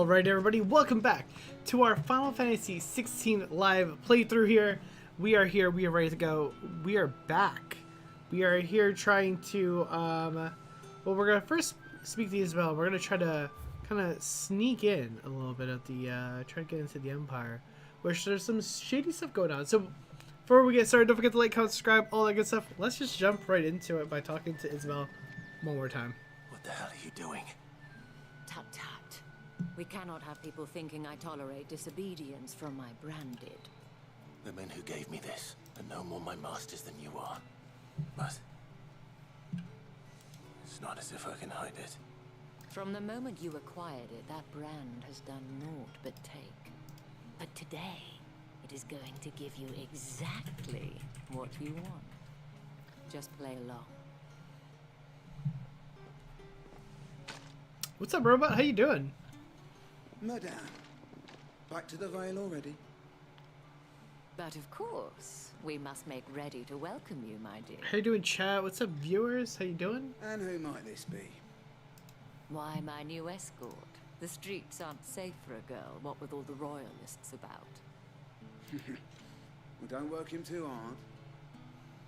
Alright everybody, welcome back to our Final Fantasy 16 live playthrough here. We are here, we are ready to go. We are back. We are here trying to, well, we're going to first speak to Isabel. We're going to try to kind of sneak in a little bit of the, try to get into the Empire, which there's some shady stuff going on. So, before we get started, don't forget to like, comment, subscribe, all that good stuff. Let's just jump right into it by talking to Isabel one more time. What the hell are you doing? Tut tut. We cannot have people thinking I tolerate disobedience from my branded. The men who gave me this are no more my masters than you are. But it's not as if I can hide it. From the moment you acquired it, that brand has done naught but take. But today, it is going to give you exactly what you want. Just play along. What's up, robot? How you doing? Madame, back to the Vale already? But of course, we must make ready to welcome you, my dear. How you doing, chat? What's up, viewers? How you doing? And who might this be? Why, my new escort. The streets aren't safe for a girl, what with all the royalists about. Well, don't work him too hard.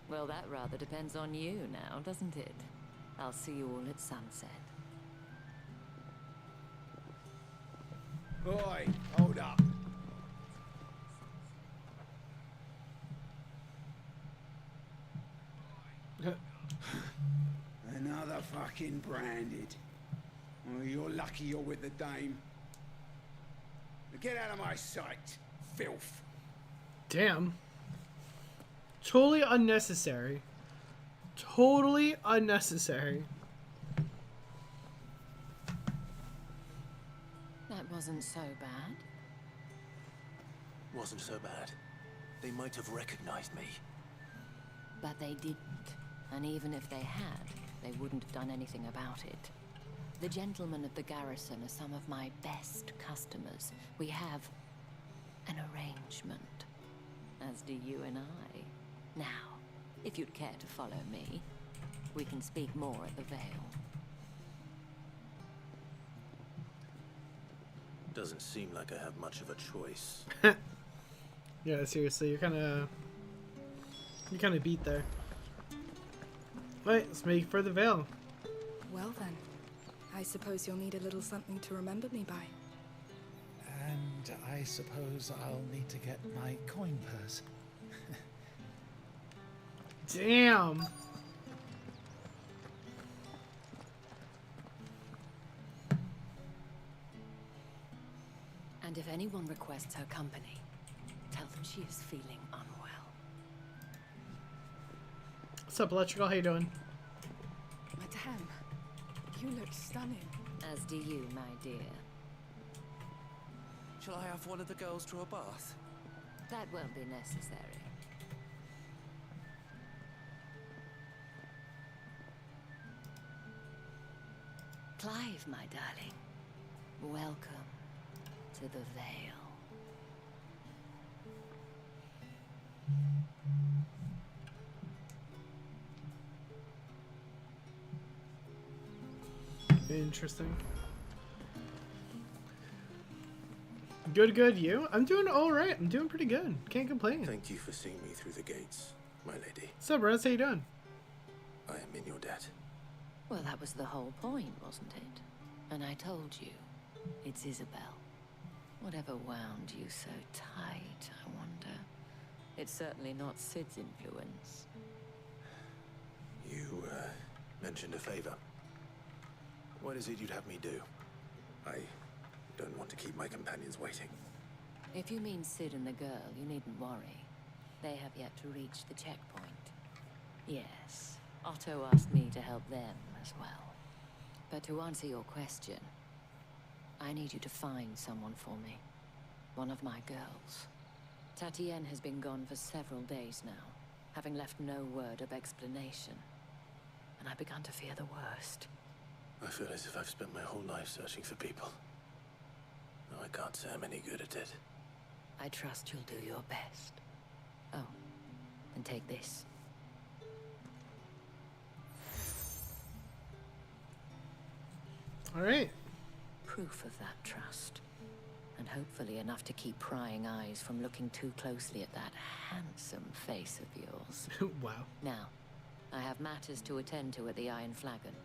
Well, that rather depends on you now, doesn't it? I'll see you all at sunset. Oi, hold up. Another fucking branded. Oh, you're lucky you're with the dame. Get out of my sight, filth. Damn. Totally unnecessary. Totally unnecessary. That wasn't so bad. Wasn't so bad. They might have recognized me. But they didn't. And even if they had, they wouldn't have done anything about it. The gentlemen of the garrison are some of my best customers. We have an arrangement, as do you and I. Now, if you'd care to follow me, we can speak more at the Vale. Doesn't seem like I have much of a choice. Yeah, seriously, you're kind of beat there. Right, let's make for the Vale. Well then, I suppose you'll need a little something to remember me by. And I suppose I'll need to get my coin purse. Damn. And if anyone requests her company, tell them she is feeling unwell. What's up, Electrical? How you doing? Madame, you look stunning. As do you, my dear. Shall I have one of the girls draw a bath? That won't be necessary. Clive, my darling. Welcome to the Vale. Interesting. Good, good. You? I'm doing all right. I'm doing pretty good. Can't complain. Thank you for seeing me through the gates, my lady. What's up, Russ? How you doing? I am in your debt. Well, that was the whole point, wasn't it? And I told you, it's Isabel. Whatever wound you so tight, I wonder. It's certainly not Sid's influence. You, mentioned a favor. What is it you'd have me do? I don't want to keep my companions waiting. If you mean Sid and the girl, you needn't worry. They have yet to reach the checkpoint. Yes, Otto asked me to help them as well. But to answer your question, I need you to find someone for me. One of my girls. Tatienne has been gone for several days now, having left no word of explanation. And I've begun to fear the worst. I feel as if I've spent my whole life searching for people. No, I can't say I'm any good at it. I trust you'll do your best. Oh, and take this. All right. proof of that trust. And hopefully enough to keep prying eyes from looking too closely at that handsome face of yours. Wow. Now, I have matters to attend to at the Iron Flagon.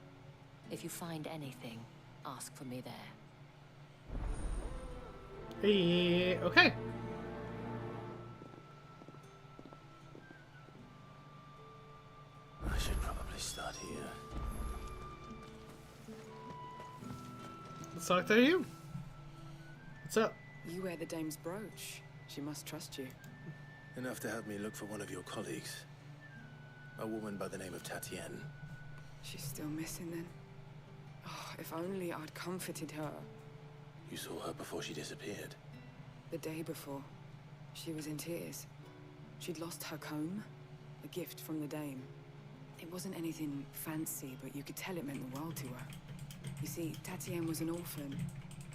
If you find anything, ask for me there. Hey, okay. I should probably start here. Let's talk to you. What's up? You wear the dame's brooch. She must trust you. Enough to have me look for one of your colleagues. A woman by the name of Tatienne. She's still missing then. Oh, if only I'd comforted her. You saw her before she disappeared. The day before, she was in tears. She'd lost her comb, a gift from the dame. It wasn't anything fancy, but you could tell it meant the world to her. You see, Tatienne was an orphan,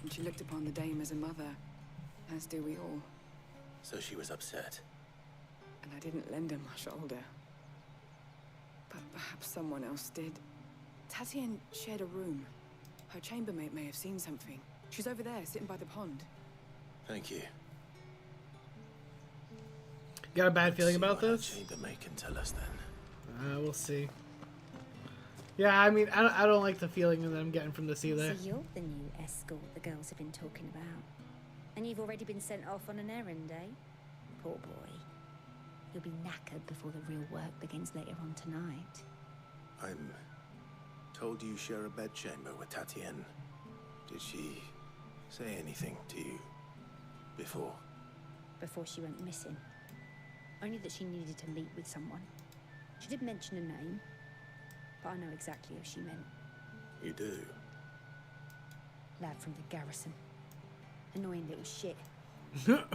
and she looked upon the dame as a mother, as do we all. So she was upset. And I didn't lend her my shoulder. But perhaps someone else did. Tatienne shared a room. Her chambermaid may have seen something. She's over there, sitting by the pond. Thank you. Got a bad feeling about See what this? our chambermaid can tell us then. We'll see. Yeah, I mean, I don't like the feeling that I'm getting from this either. So you're the new escort the girls have been talking about. And you've already been sent off on an errand, eh? Poor boy. You'll be knackered before the real work begins later on tonight. I'm told you share a bedchamber with Tatienne. Did she say anything to you before? Before she went missing. Only that she needed to meet with someone. She did mention a name, but I know exactly who she meant. You do? Lad from the garrison. Annoying little shit.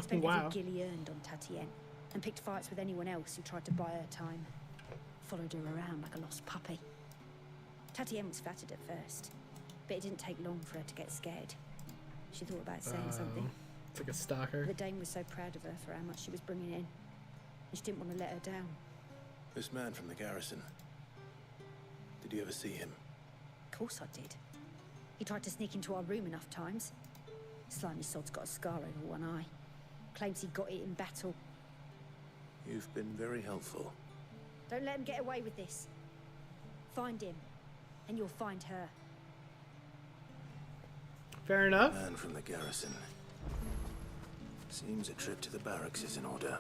Spent Wow. every guil he earned on Tatienne, and picked fights with anyone else who tried to buy her time. Followed her around like a lost puppy. Tatienne was flattered at first, but it didn't take long for her to get scared. She thought about saying something. It's like a stalker. The dame was so proud of her for how much she was bringing in, and she didn't want to let her down. This man from the garrison. Did you ever see him? Of course I did. He tried to sneak into our room enough times. Slimy sod's got a scar over one eye. Claims he got it in battle. You've been very helpful. Don't let him get away with this. Find him, and you'll find her. Fair enough. Man from the garrison. Seems a trip to the barracks is in order.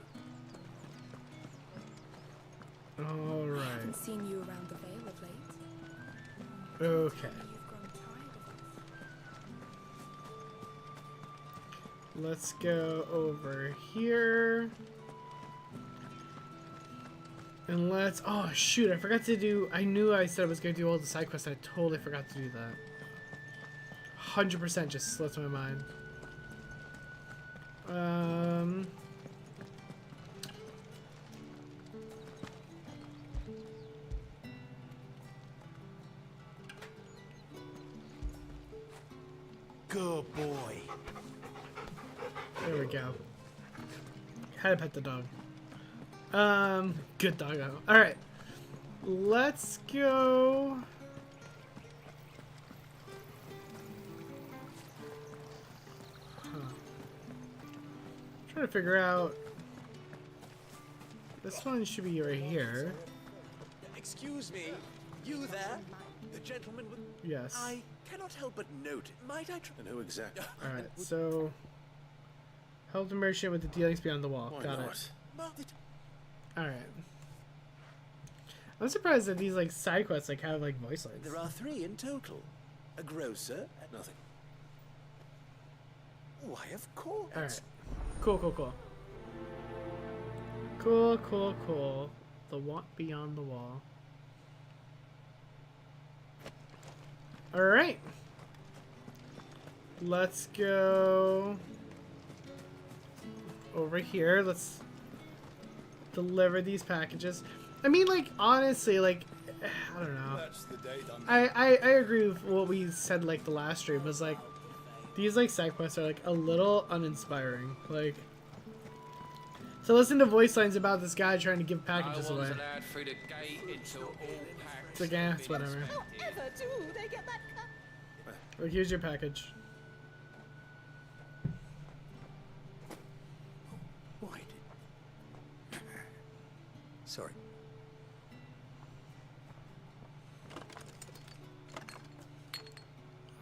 All I right. haven't seen you around the Vale of late. Okay. You've grown tired of us. Let's go over here. And let's... Oh, shoot. I forgot to do... I knew I said I was going to do all the side quests. I totally forgot to do that. 100% just slipped my mind. Good boy. There we go. Had to pet the dog. Good doggo. Alright. Let's go. Trying to figure out. This one should be right here. Excuse me, you there? The gentleman with... Yes. I cannot help but note. Might I try... And who exactly? Alright, so. Help the merchant with the dealings beyond the wall. Why Got not? it. Market. Alright. I'm surprised that these like side quests like have like voice lines. There are 3 in total. A grocer... Nothing. Why, of course. Alright. Cool, cool, cool. Cool, cool, cool. The want beyond the wall. Alright. Let's go over here. Let's deliver these packages. I mean, like, honestly, like, I don't know. That's the day done. I agree with what we said, like, the last stream. Was, like, these, like, side quests are, like, a little uninspiring. Like, to listen to voice lines about this guy trying to give packages away. allowed through the gate until all packs It's like, eh, it's whatever. However do they get that cut? Like, here's your package.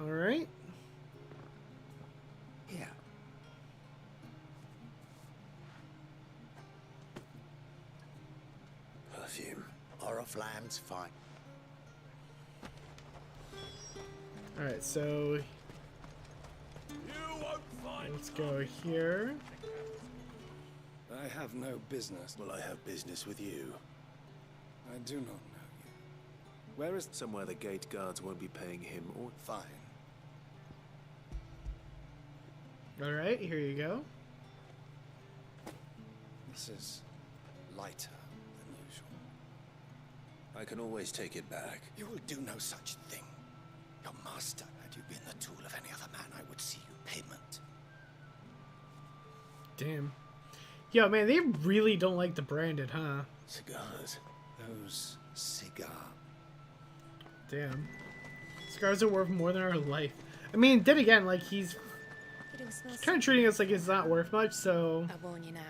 All right. Here. Perfume. Oriflamme's fine. All right. So let's go here. I have no business. Well, I have business with you. I do not know you. Where is... Somewhere the gate guards won't be paying him or... Fine. All right. Here you go. This is lighter than usual. I can always take it back. You will do no such thing. Your master, had you been the tool of any other man, I would see you payment. Damn. Yo, man, they really don't like the branded, huh? Cigars. Those cigar. Damn. Cigars are worth more than our life. I mean, then again, like, he's kind of treating us like it's not worth much, so... I warn you now,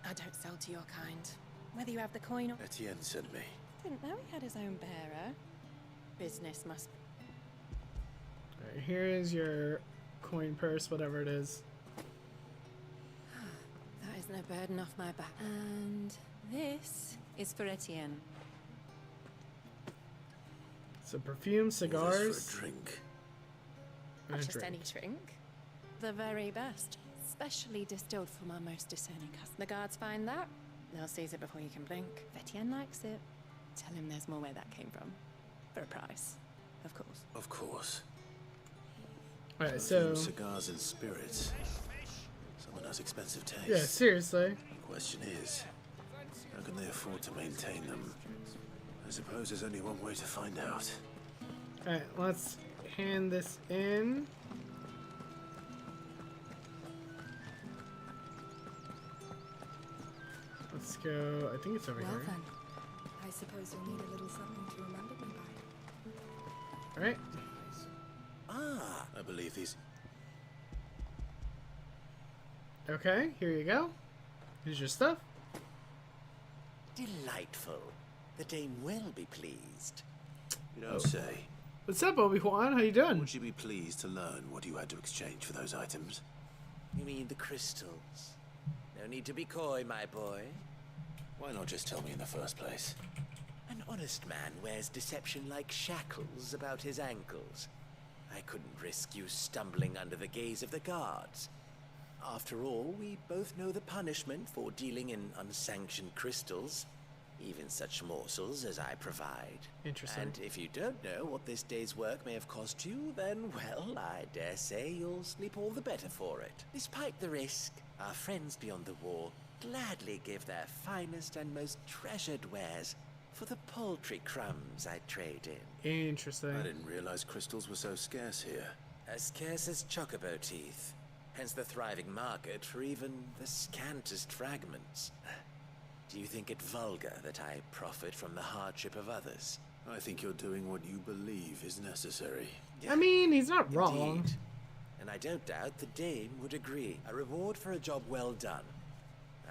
I don't sell to your kind. Whether you have the coin or... Etienne sent me. Didn't know he had his own bearer. Business must... Alright, here is your coin purse, whatever it is. That is no burden off my back. And this is for Etienne. So perfume, All this cigars... for a drink. and Not a just drink. any drink. The very best. Specially distilled from our most discerning customers. The guards find that, they'll seize it before you can blink. If Etienne likes it, tell him there's more where that came from. For a price, of course. Of course. Alright, so... Perfume, cigars and spirits. Someone has expensive taste. Yeah, seriously. The question is, how can they afford to maintain them? I suppose there's only one way to find out. Alright, let's hand this in. Let's go... I think it's over Well here. then, I suppose you'll need a little something to remember me by. Alright. Ah, I believe these... Okay, here you go. Here's your stuff. Delightful. The dame will be pleased. You don't say. What's up, Obi-Wan? How you doing? Would you be pleased to learn what you had to exchange for those items? You mean the crystals? No need to be coy, my boy. Why not just tell me in the first place? An honest man wears deception like shackles about his ankles. I couldn't risk you stumbling under the gaze of the guards. After all, we both know the punishment for dealing in unsanctioned crystals, even such morsels as I provide. Interesting. And if you don't know what this day's work may have cost you, then, well, I dare say you'll sleep all the better for it. Despite the risk, our friends beyond the wall gladly give their finest and most treasured wares for the paltry crumbs I trade in. Interesting. I didn't realize crystals were so scarce here. As scarce as chocobo teeth, hence the thriving market for even the scantest fragments. Do you think it vulgar that I profit from the hardship of others? I think you're doing what you believe is necessary. I mean, he's not wrong. Indeed. And I don't doubt the dame would agree. A reward for a job well done.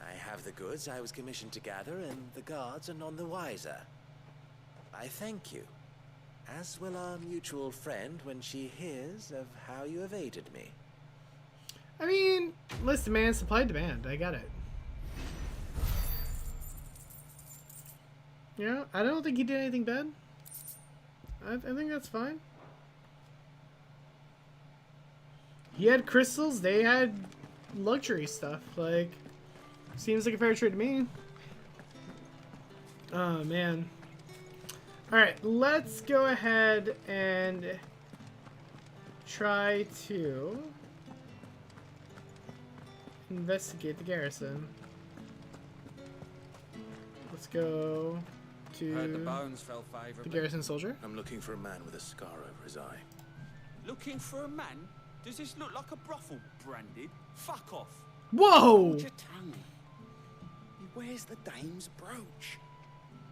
I have the goods I was commissioned to gather, and the guards are none the wiser. I thank you, as will our mutual friend when she hears of how you have aided me. I mean, listen, man, supply and demand. I got it. Yeah, I don't think he did anything bad. I think that's fine. He had crystals, they had luxury stuff. Like, seems like a fair trade to me. Oh, man. Alright, let's go ahead and try to investigate the garrison. Let's go Heard the to bones fell the favorably. garrison soldier. I'm looking for a man with a scar over his eye. Looking for a man? Does this look like a brothel branded? Fuck off. Whoa! Hold your tongue. He wears the dame's brooch.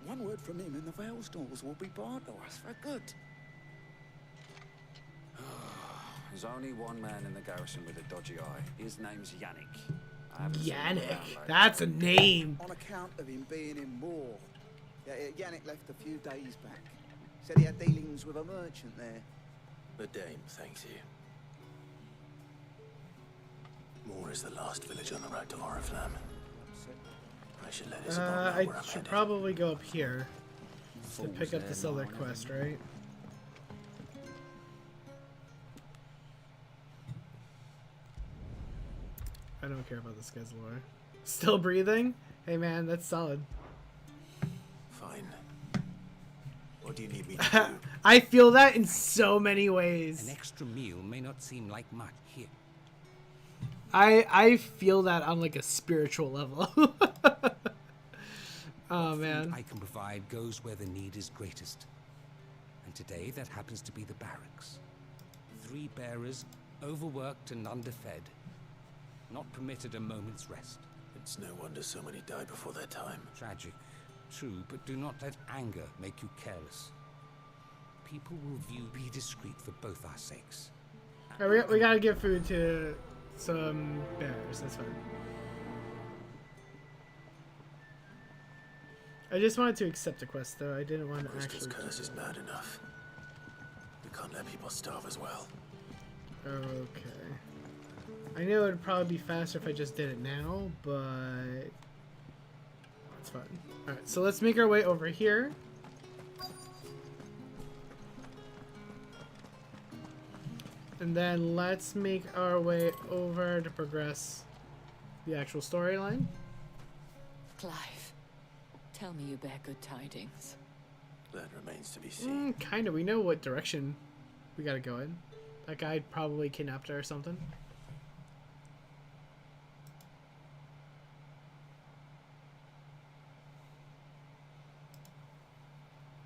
One word from him and the veil stores will be barred to us for good. There's only one man in the garrison with a dodgy eye. His name's Yannick. I haven't seen him around Yannick. lately. That's a name. On account of him being in war. Yeah, Yannick left a few days back. Said he had dealings with a merchant there. The Dame thanks you. Moore is the last village on the road to Oriflamme. I should let Isabel know I where I'm should headed. probably go up here to pick up this other quest, right? I don't care about this guy's lore. Still breathing? Hey man, that's solid. Fine. What do you need me to do? I feel that in so many ways. An extra meal may not seem like much here. I feel that on like a spiritual level. Oh man. I can provide goes where the need is greatest. And today that happens to be the barracks. 3 bearers, overworked and underfed. Not permitted a moment's rest. It's no wonder so many die before their time. Tragic, true, but do not let anger make you careless. People will be discreet for both our sakes. Right, we gotta give food to some bears, that's fine. I just wanted to accept the quest though, I didn't want to Crystal's actually... curse is bad enough. We can't let people starve as well. Okay. I know it'd probably be faster if I just did it now, but... That's fine. Alright, so let's make our way over here. And then let's make our way over to progress the actual storyline. Clive, tell me you bear good tidings. That remains to be seen. Kinda. We know what direction we gotta go in. That guy probably kidnapped her or something.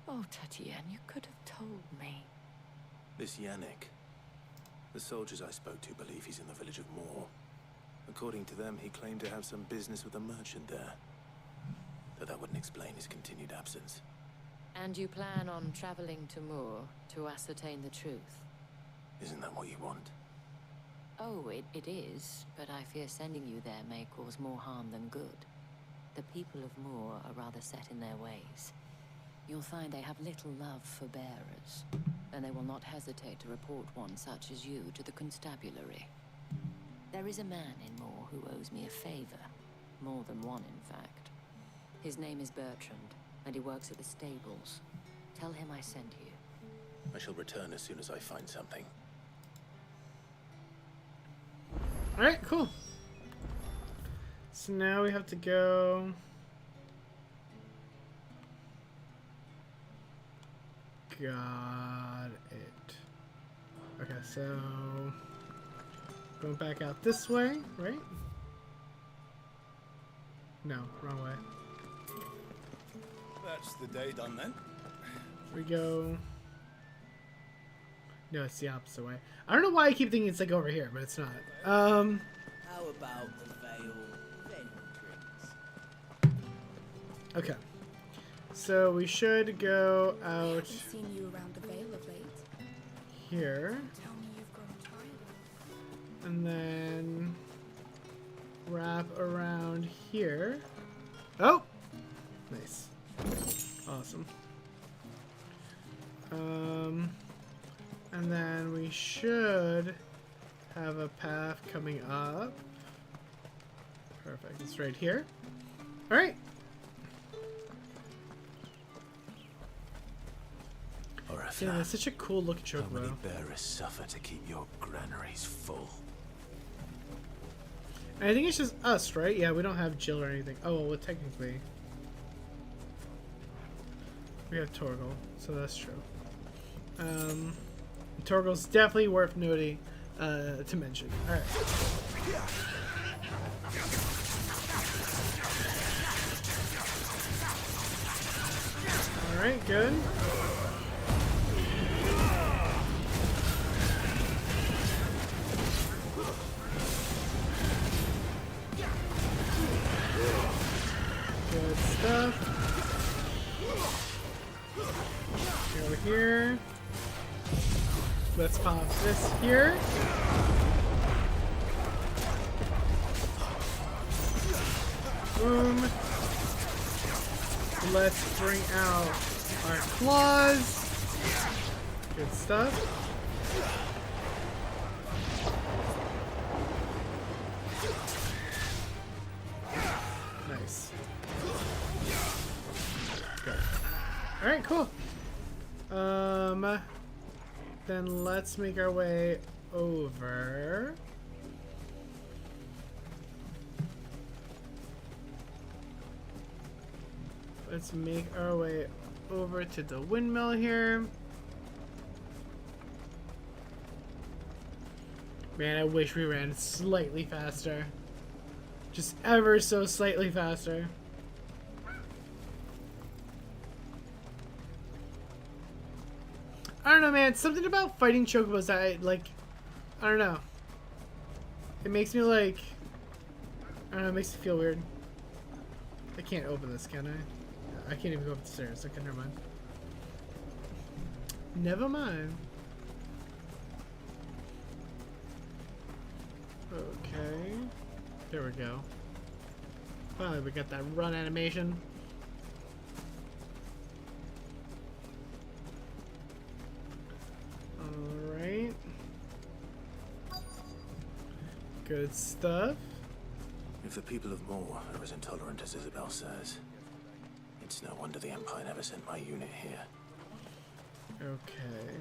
Oh, Tatienne, you could have told me. This Yannick. The soldiers I spoke to believe he's in the village of Moore. According to them, he claimed to have some business with a merchant there. Though that wouldn't explain his continued absence. And you plan on traveling to Moore to ascertain the truth? Isn't that what you want? Oh, it is, but I fear sending you there may cause more harm than good. The people of Moore are rather set in their ways. You'll find they have little love for bearers, and they will not hesitate to report one such as you to the constabulary. There is a man in Moore who owes me a favor. More than one, in fact. His name is Bertrand, and he works at the stables. Tell him I sent you. I shall return as soon as I find something. Alright, cool. So now we have to go... Got it. Okay, so... Going back out this way, right? No, wrong way. That's the day done then. We go... No, it's the opposite way. I don't know why I keep thinking it's like over here, but it's not. How about the veil then drinks? Okay. So we should go I out haven't seen you around the Vale of late. here. Tell me you've grown tired. And then wrap around here. Oh! Nice. Awesome. And then we should have a path coming up. Perfect. It's right here. Alright. Damn, that's such a cool looking How many chocobo. bearers suffer to keep your granaries full? And I think it's just us, right? Yeah, we don't have Jill or anything. Oh, well, technically. We have Torgal, so that's true. Torgal's definitely worth noting to mention. Alright. Alright, good. Good stuff. Go here. Let's pop this here. Boom. Let's bring out our claws. Good stuff. Nice. Good. Alright, cool. Then let's make our way over. Let's make our way over to the windmill here. Man, I wish we ran slightly faster. Just ever so slightly faster. I don't know, man. Something about fighting chocobos that I don't know. It makes me like, I don't know, it makes me feel weird. I can't open this, can I? I can't even go up the stairs. Okay, never mind. Never mind. Okay. There we go. Finally, we got that run animation. Alright. Good stuff. If the people of Moor are as intolerant as Isabel says, it's no wonder the Empire never sent my unit here. Okay.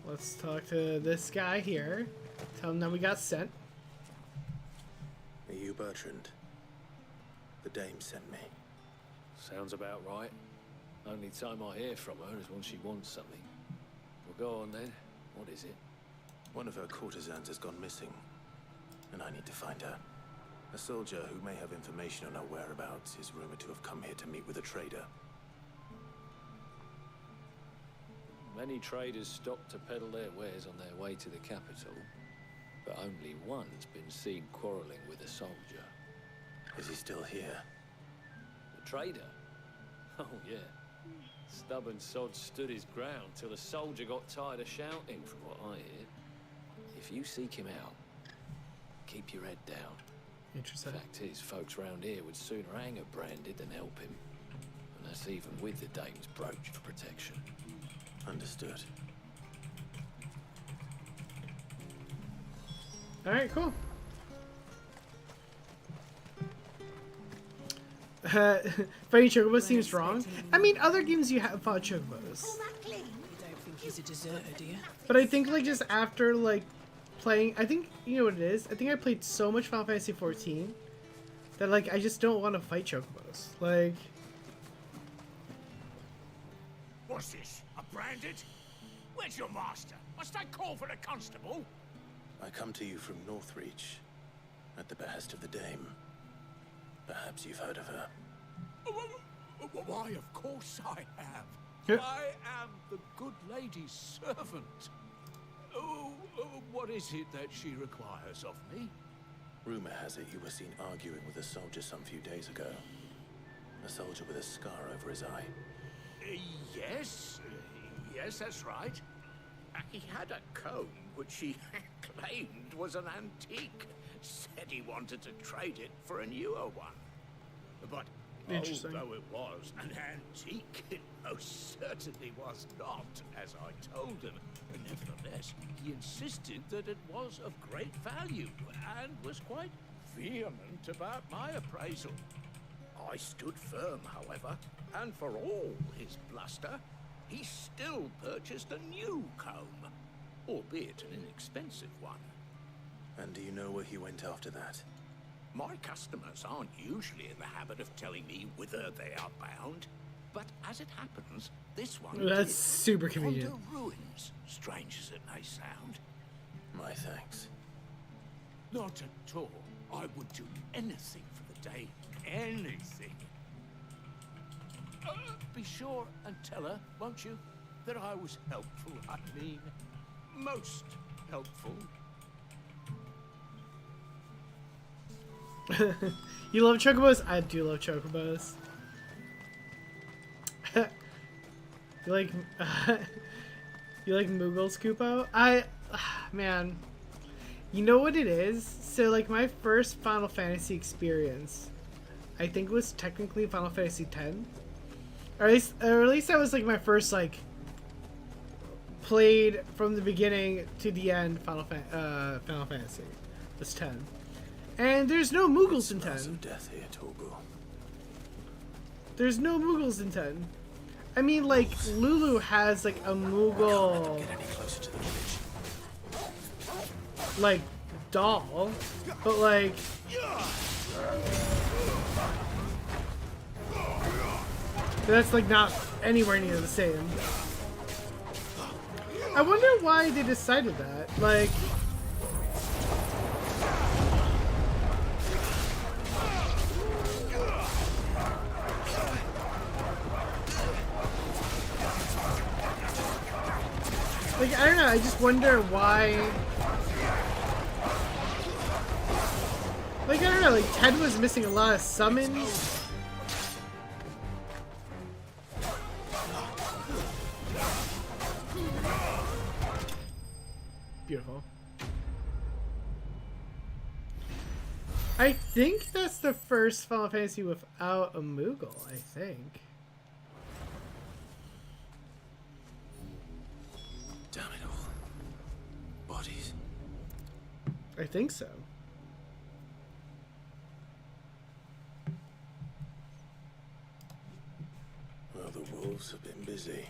Let's talk to this guy here. Tell him that we got sent. Are you Bertrand? The dame sent me. Sounds about right. Only time I hear from her is when she wants something. Well, go on then. What is it? One of her courtesans has gone missing, and I need to find her. A soldier who may have information on her whereabouts is rumored to have come here to meet with a trader. Many traders stop to peddle their wares on their way to the capital, but only one's been seen quarreling with a soldier. Is he still here? The trader? Oh, yeah. Stubborn sod stood his ground till the soldier got tired of shouting, from what I hear. If you seek him out, keep your head down. Interesting. Fact is, folks round here would sooner hang a branded than help him. And that's even with the dame's brooch for protection. Understood. Alright, cool. Fighting chocobos seems wrong. I mean, other games you have fought chocobos. You don't think he's a deserter, do you? But I think, like, just after, like, playing... I think, you know what it is? I think I played so much Final Fantasy XIV that, like, I just don't want to fight chocobos. Like... What's this? A branded? Where's your master? Must I call for the constable? I come to you from Northreach, at the behest of the dame. Perhaps you've heard of her. Why, of course I have. I am the good lady's servant. What is it that she requires of me? Rumor has it you were seen arguing with a soldier some few days ago. A soldier with a scar over his eye. Yes, that's right. He had a comb which he claimed was an antique. Said he wanted to trade it for a newer one. But although it was an antique, it most certainly was not, as I told him. Nevertheless, he insisted that it was of great value and was quite vehement about my appraisal. I stood firm, however, and for all his bluster, he still purchased a new comb, albeit an inexpensive one. And do you know where he went after that? My customers aren't usually in the habit of telling me whither they are bound, but as it happens, this one That's super convenient. Yonder ruins, strange as it may sound. My thanks. Not at all. I would do anything for the day. Anything. Be sure and tell her, won't you, that I was helpful. I mean, most helpful. You love chocobos? I do love chocobos. You like you like Moogle's Koopo? Man, you know what it is? So like my first Final Fantasy experience, I think was technically Final Fantasy X, or at least that was like my first like played from the beginning to the end Final Fantasy. That's 10. And there's no Moogles in 10. Of death here, Torgal. There's no Moogles in 10. I mean, like, Lulu has, like, a Moogle... Get any closer to the village. like, doll. But, like... that's, like, not anywhere near the same. I wonder why they decided that. Like... like, I don't know, I just wonder why... like, I don't know, like, Ted was missing a lot of summons. Beautiful. I think that's the first Final Fantasy without a Moogle, I think. Damn it all. Bodies. I think so. Well, the wolves have been busy.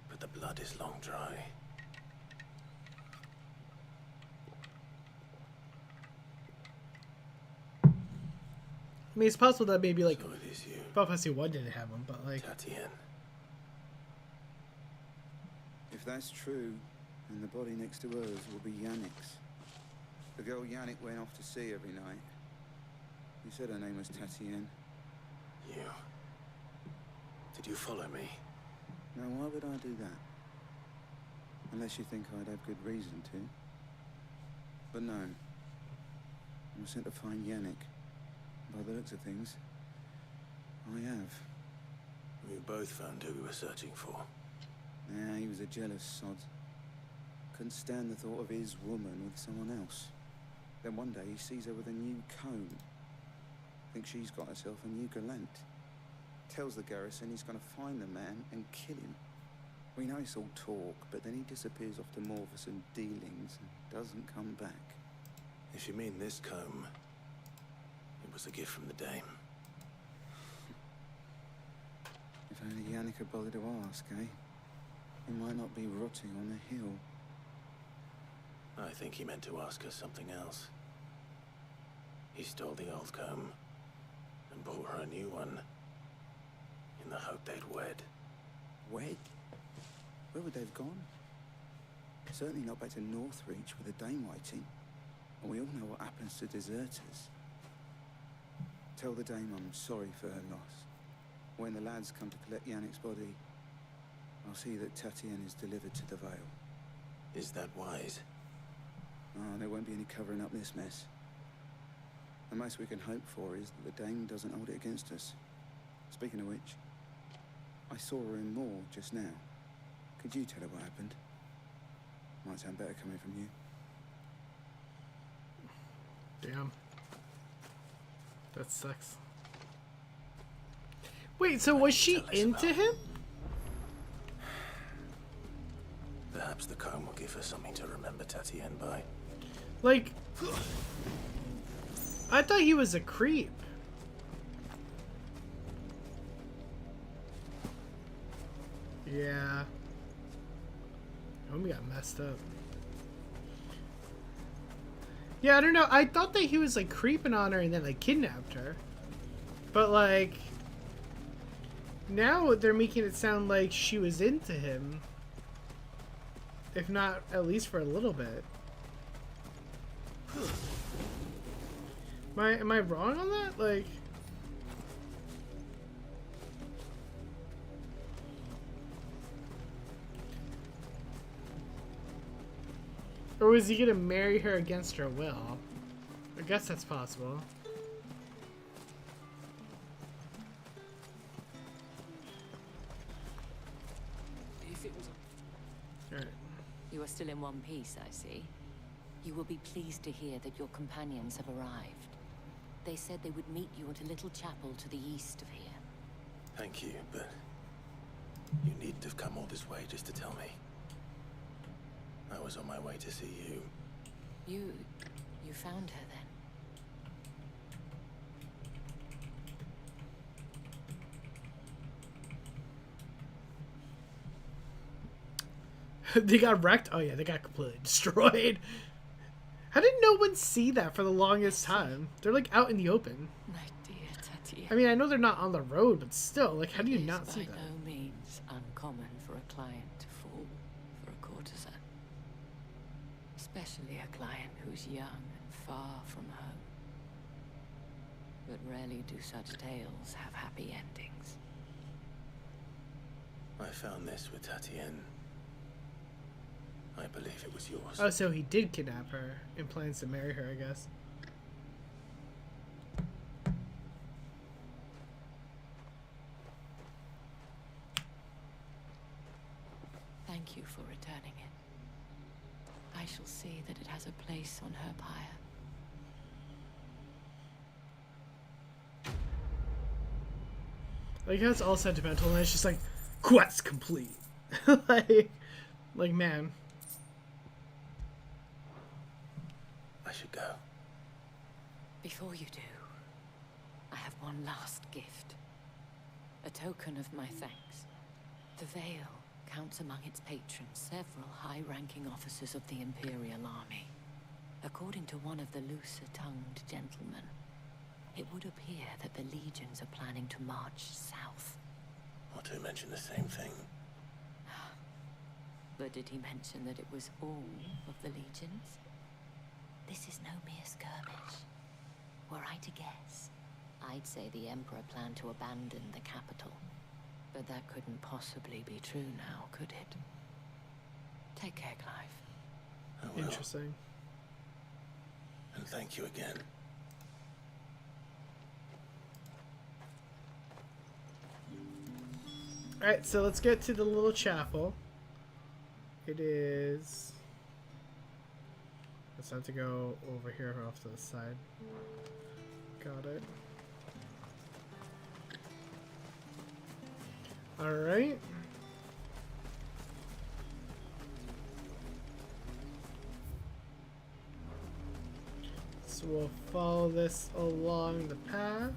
But the blood is long dry. I mean, it's possible that maybe, like, So it is you. Final Fantasy 1 didn't have one, but, like... Tatien. If that's true, then the body next to hers will be Yannick's. The girl Yannick went off to sea every night. You said her name was Tatien. You. Did you follow me? Now, why would I do that? Unless you think I'd have good reason to. But no. I was sent to find Yannick. By the looks of things, I have. We both found who we were searching for. Yeah, he was a jealous sod. Couldn't stand the thought of his woman with someone else. Then one day he sees her with a new comb. Thinks she's got herself a new gallant. Tells the garrison he's gonna find the man and kill him. We know it's all talk, but then he disappears off to more for some dealings and doesn't come back. If you mean this comb, it was a gift from the dame. If only Yannick had bothered to ask, eh? He might not be rotting on a hill. I think he meant to ask her something else. He stole the old comb and bought her a new one in the hope they'd wed. Wed? Where would they have gone? Certainly not back to Northreach with a dame waiting. And we all know what happens to deserters. Tell the dame I'm sorry for her loss. When the lads come to collect Yannick's body, I'll see that Tatien is delivered to the Vale. Is that wise? Oh, there won't be any covering up this mess. The most we can hope for is that the dame doesn't hold it against us. Speaking of which, I saw her in Moor just now. Could you tell her what happened? Might sound better coming from you. Damn. That sucks. Wait, so was she into him? Perhaps the comb will give her something to remember Tatien by. Like, I thought he was a creep. Yeah. Homie got messed up. Yeah, I don't know. I thought that he was like creeping on her and then like kidnapped her. But like, now they're making it sound like she was into him. If not, at least for a little bit. Am I wrong on that? Like... or was he gonna marry her against her will? I guess that's possible. Alright. You are still in one piece, I see. You will be pleased to hear that your companions have arrived. They said they would meet you at a little chapel to the east of here. Thank you, but You needn't have come all this way just to tell me. I was on my way to see you. You found her then? They got wrecked? Oh yeah, they got completely destroyed. How did no one see that for the longest time? They're like out in the open. My dear Tatiana. I mean, I know they're not on the road, but still, like, how do you not see that? It is by no means uncommon for a client to fall for a courtesan. Especially a client who's young and far from home. But rarely do such tales have happy endings. I found this with Tatienne. I believe it was yours. Oh, so he did kidnap her and plans to marry her, I guess. Thank you for returning it. I shall see that it has a place on her pyre. Like, it's all sentimental, and it's just like, quest complete. like, man. I should go. Before you do, I have one last gift. A token of my thanks. The Veil counts among its patrons several high-ranking officers of the Imperial Army. According to one of the looser-tongued gentlemen, it would appear that the legions are planning to march south. Otto mentioned the same thing. But did he mention that it was all of the legions? This is no mere skirmish. Were I to guess, I'd say the Emperor planned to abandon the capital. But that couldn't possibly be true now, could it? Take care, Clive. I will. Interesting. And thank you again. Alright, so let's get to the little chapel. It is... Let's have to go over here off to the side. Got it. Alright. So we'll follow this along the path.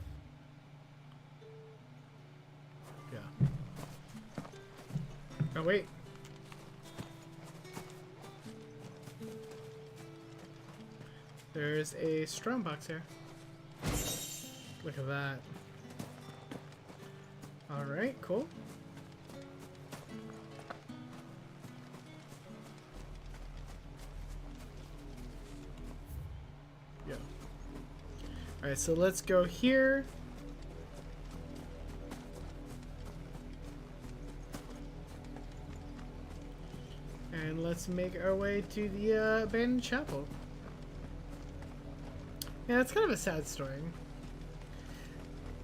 Yeah. Oh, wait. There's a strong box here. Look at that. Alright, cool. Yeah. Alright, so let's go here. And let's make our way to the abandoned chapel. Yeah, it's kind of a sad story.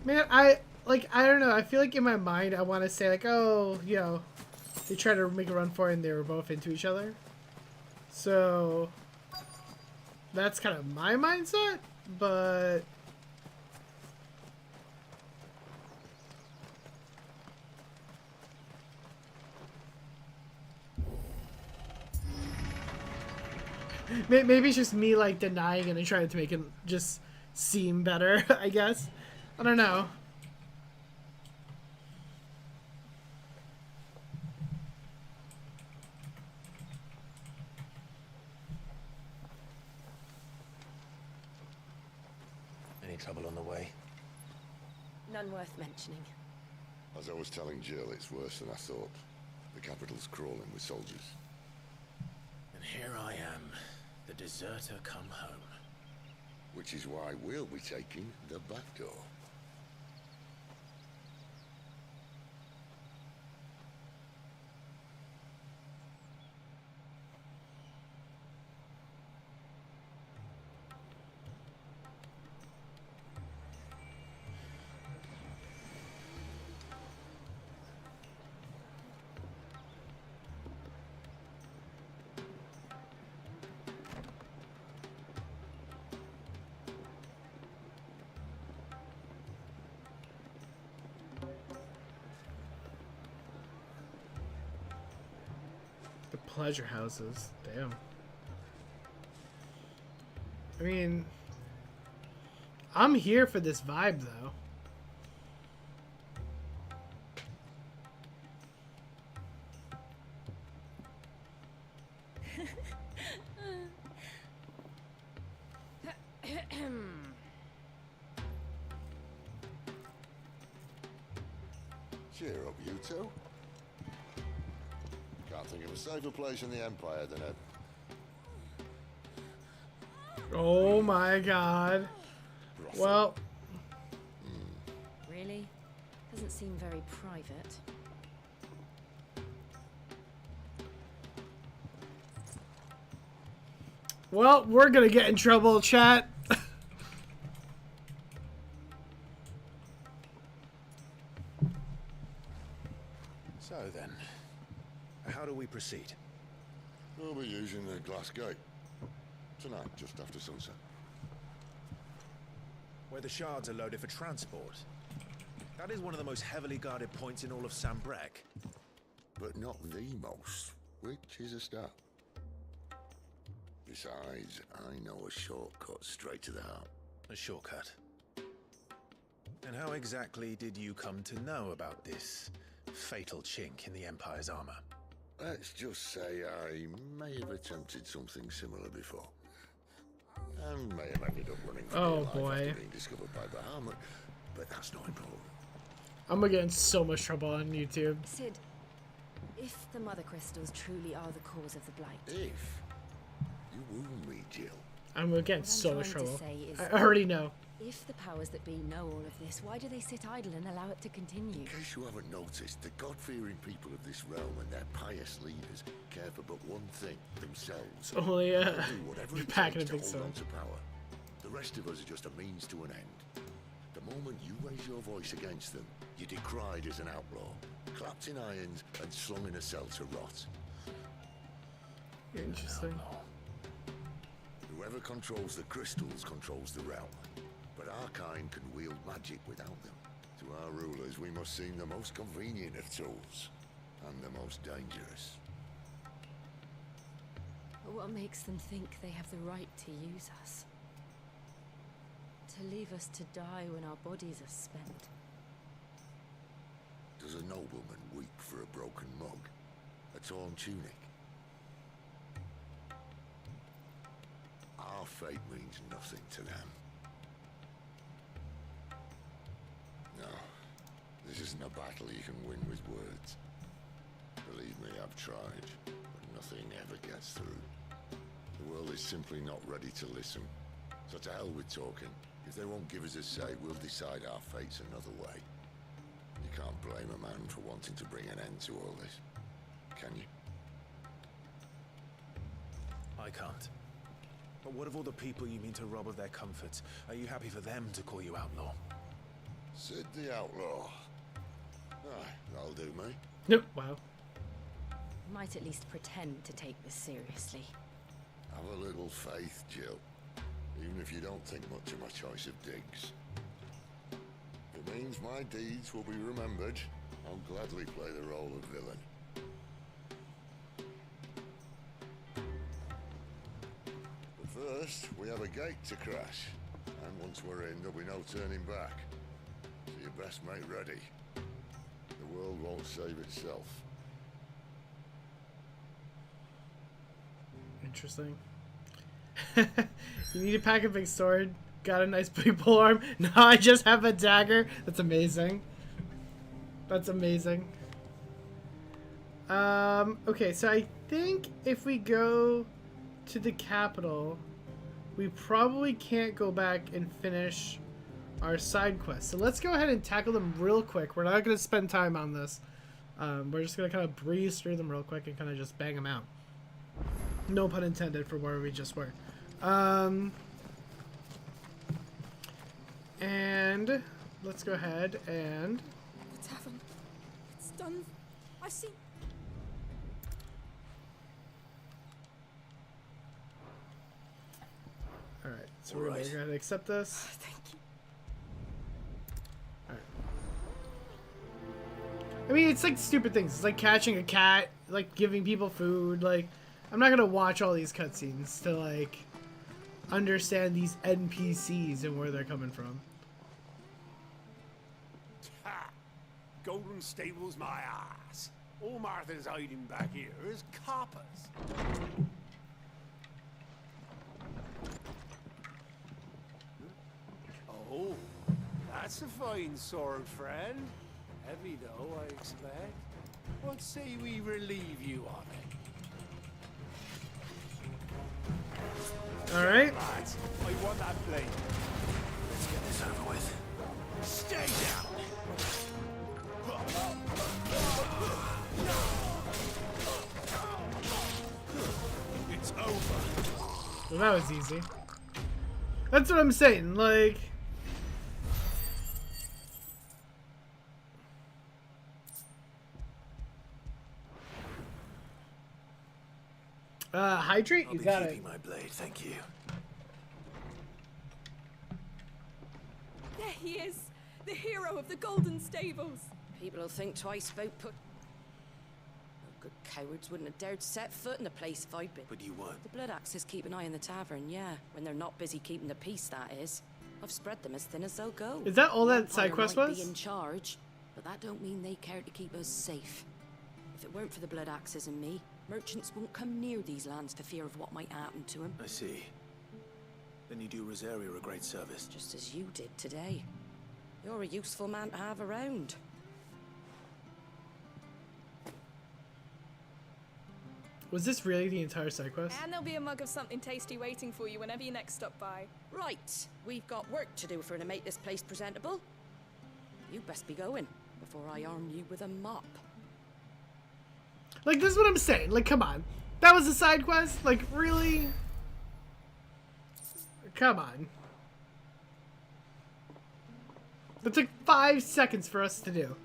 Man, I don't know. I feel like in my mind I want to say like, oh, you know, they tried to make a run for it and they were both into each other. So that's kind of my mindset, but maybe it's just me like denying it and trying to make it just seem better, I guess. I don't know. Any trouble on the way? None worth mentioning. As I was telling Jill, it's worse than I thought. The capital's crawling with soldiers. And here I am, the deserter come home. Which is why we'll be taking the back door. Pleasure houses. Damn. I mean, I'm here for this vibe, though. Cheer up, you two. Can't think of a safer place in the Empire than a... Oh my god. Well... Really? Doesn't seem very private. Well, we're gonna get in trouble, chat. So then, how do we proceed? We'll be using the glass gate. Tonight, just after sunset. Where the shards are loaded for transport. That is one of the most heavily guarded points in all of Sambrek. But not the most, which is a start. Besides, I know a shortcut straight to the heart. A shortcut. And how exactly did you come to know about this fatal chink in the Empire's armor? Let's just say I may have attempted something similar before. And may have ended up running for Oh, my life boy. after being discovered by Bahamut, but that's not important. I'm gonna get in so much trouble on YouTube. Sid, if the Mother Crystals truly are the cause of the Blight... If you wound me, Jill. I'm gonna get in What I'm so much trying to trouble. say is- I already know. If the powers that be know all of this, why do they sit idle and allow it to continue? In case you haven't noticed, the God-fearing people of this realm and their pious leaders care for but one thing, themselves. Only, They'll do whatever it packing takes a to big hold sword. on to power. The rest of us are just a means to an end. The moment you raise your voice against them, you're decried as an outlaw, clapped in irons and slung in a cell to rot. Interesting. Whoever controls the crystals controls the realm. But our kind can wield magic without them. To our rulers, we must seem the most convenient of tools, and the most dangerous. But what makes them think they have the right to use us? To leave us to die when our bodies are spent? Does a nobleman weep for a broken mug? A torn tunic? Our fate means nothing to them. No, this isn't a battle you can win with words. Believe me, I've tried, but nothing ever gets through. The world is simply not ready to listen. So to hell with talking. If they won't give us a say, we'll decide our fates another way. You can't blame a man for wanting to bring an end to all this, can you? I can't. But what of all the people you mean to rob of their comforts? Are you happy for them to call you outlaw? Sid the Outlaw. Aye, that'll do me. Nope. Wow. Might at least pretend to take this seriously. Have a little faith, Jill. Even if you don't think much of my choice of digs. If it means my deeds will be remembered, I'll gladly play the role of villain. But first, we have a gate to crash. And once we're in, there'll be no turning back. So you best make ready. The world won't save itself. Interesting. You need to pack a big sword. Got a nice big polearm. No, I just have a dagger. That's amazing. That's amazing. Okay, so I think if we go to the capital, we probably can't go back and finish our side quest. So let's go ahead and tackle them real quick. We're not going to spend time on this. We're just going to kind of breeze through them real quick and kind of just bang them out. No pun intended for where we just were. And let's go ahead and... The tavern. It's done. I see. Alright, so we're going to go ahead and accept this. Thank you. Alright. I mean, it's like stupid things. It's like catching a cat, like giving people food. Like, I'm not gonna watch all these cutscenes to like understand these NPCs and where they're coming from. Ha! Golden Stable's my ass. All Martha's hiding back here is coppers. Oh, that's a fine sword, friend. Heavy though, I expect. What say we relieve you of it? All right. Lads, I want that blade. Let's get this over with. Stay down. It's over. Well, that was easy. That's what I'm saying. Like, hydrate. You got it. My blade, thank you. There he is, the hero of the Golden Stables. People will think twice about put. Good cowards wouldn't have dared set foot in the place if I'd been. But you would. The Blood Axes keep an eye on the tavern, yeah. When they're not busy keeping the peace, that is. I've spread them as thin as they'll go. Is that all that Empire side quest might was? Be in charge, but that don't mean they care to keep us safe. If it weren't for the Blood Axes and me, merchants won't come near these lands for fear of what might happen to them. I see. Then you do Rosaria a great service. Just as you did today. You're a useful man to have around. Was this really the entire side quest? And there'll be a mug of something tasty waiting for you whenever you next stop by. Right, we've got work to do for to make this place presentable. You best be going before I arm you with a mop. Like, this is what I'm saying. Like, come on. That was a side quest? Like, really? Come on. That took 5 seconds for us to do.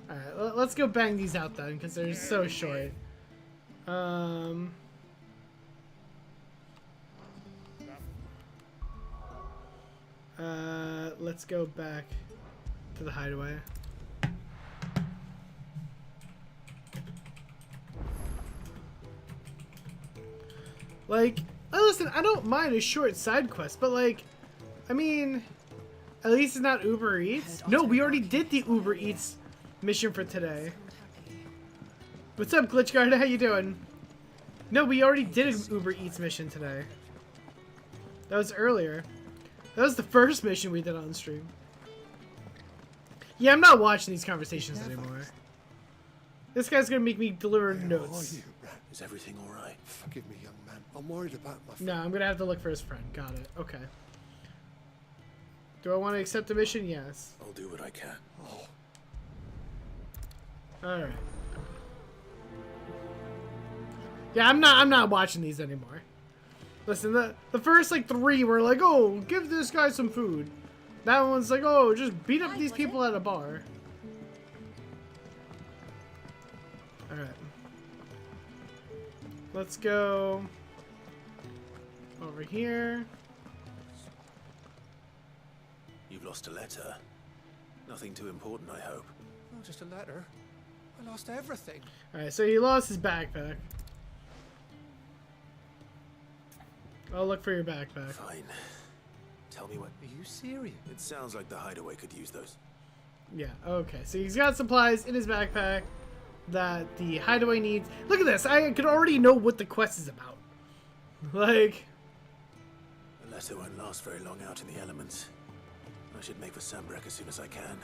Alright, let's go bang these out then, because they're so short. Let's go back to the hideaway. Like, listen, I don't mind a short side quest, but like, I mean, at least it's not Uber Eats. No, we already did the Uber Eats mission for today. What's up, Glitchguard? How you doing? No, we already did an Uber Eats mission today. That was earlier. That was the first mission we did on stream. Yeah, I'm not watching these conversations anymore. This guy's gonna make me deliver notes. Is everything all right? Forgive me, young man. I'm worried about my friend. No, I'm gonna have to look for his friend. Got it. Okay. Do I want to accept the mission? Yes. I'll do what I can. Oh. All right. Yeah, I'm not watching these anymore. Listen, the first like 3 were like, oh, give this guy some food. That one's like, oh, just beat up these people at a bar. All right. Let's go over here. You've lost a letter. Nothing too important, I hope. Oh, just a letter. I lost everything. Alright, so he lost his backpack. I'll look for your backpack. Fine. Tell me what. Are you serious? It sounds like the hideaway could use those. Yeah, okay. So he's got supplies in his backpack that the hideaway needs. Look at this. I could already know what the quest is about. Like... The letter won't last very long out in the elements. I should make for Sambrek as soon as I can.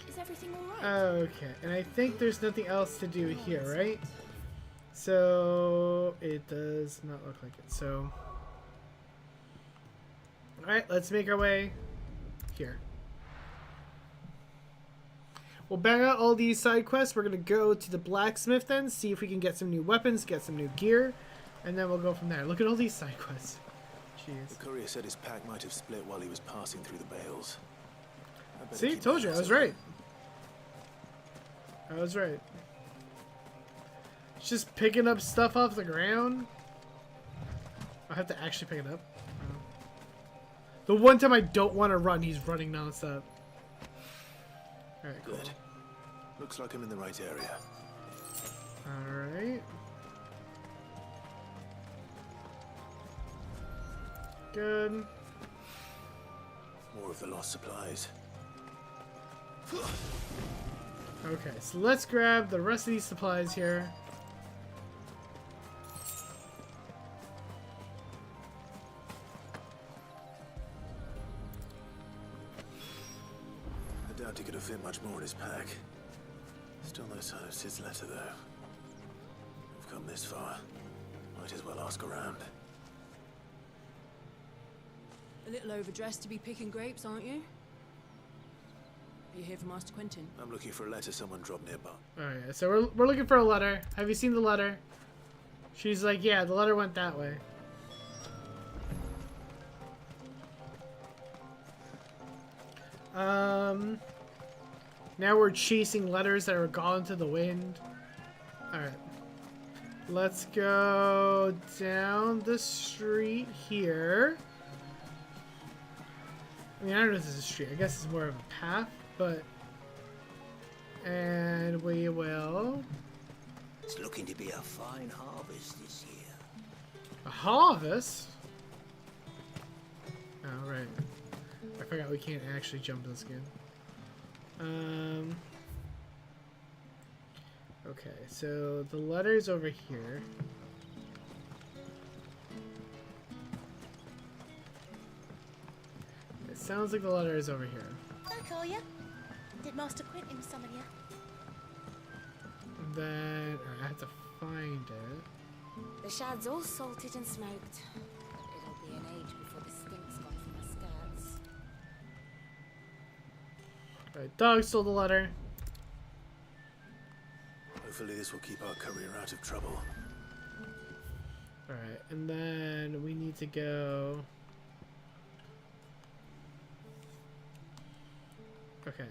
Is everything alright? Okay, and I think there's nothing else to do here, right? So it does not look like it. So, all right, let's make our way here. We'll bang out all these side quests. We're gonna go to the blacksmith then, see if we can get some new weapons, get some new gear, and then we'll go from there. Look at all these side quests. Jeez. The courier said his pack might have split while he was passing through the bales. See, told you, I was right. I was right. It's just picking up stuff off the ground. I have to actually pick it up. The one time I don't want to run, he's running nonstop. Alright, Good. cool. Looks like I'm in the right area. Alright. Good. More of the lost supplies. Okay, so let's grab the rest of these supplies here. I doubt he could have fit much more in his pack. Still no sign of Sid's letter, though. We've come this far. Might as well ask around. A little overdressed to be picking grapes, aren't you? Are you here for Master Quentin? I'm looking for a letter someone dropped nearby. Alright, so we're looking for a letter. Have you seen the letter? She's like, yeah, the letter went that way. Now we're chasing letters that are gone to the wind. Alright. Let's go down the street here. I mean, I don't know if this is a street. I guess it's more of a path, but... And we will... It's looking to be a fine harvest this year. A harvest? Oh, right. I forgot we can't actually jump this again. Okay, so the letter's over here. It sounds like the letter is over here. Back, are ya? Did Master Quentin summon ya? Then I have to find it. The shad's all salted and smoked. It'll be an age before the stink's gone from my skirts. Alright, dog stole the letter. Hopefully this will keep our courier out of trouble. Alright, and then we need to go... Okay.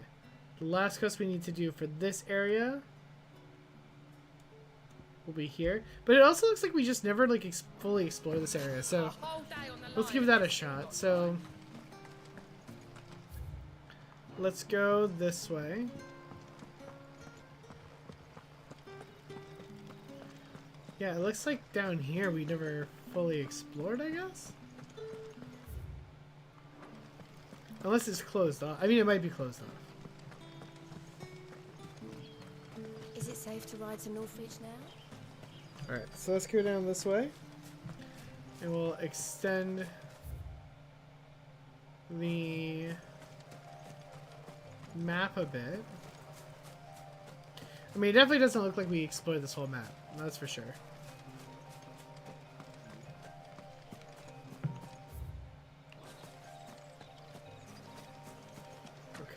The last quest we need to do for this area will be here. But it also looks like we just never like fully explore this area, so let's give that a shot. So let's go this way. Yeah, it looks like down here we never fully explored, I guess? Unless it's closed off. I mean, it might be closed off. Is it safe to ride to Northridge now? Alright, so let's go down this way. And we'll extend the map a bit. I mean, it definitely doesn't look like we explored this whole map. That's for sure.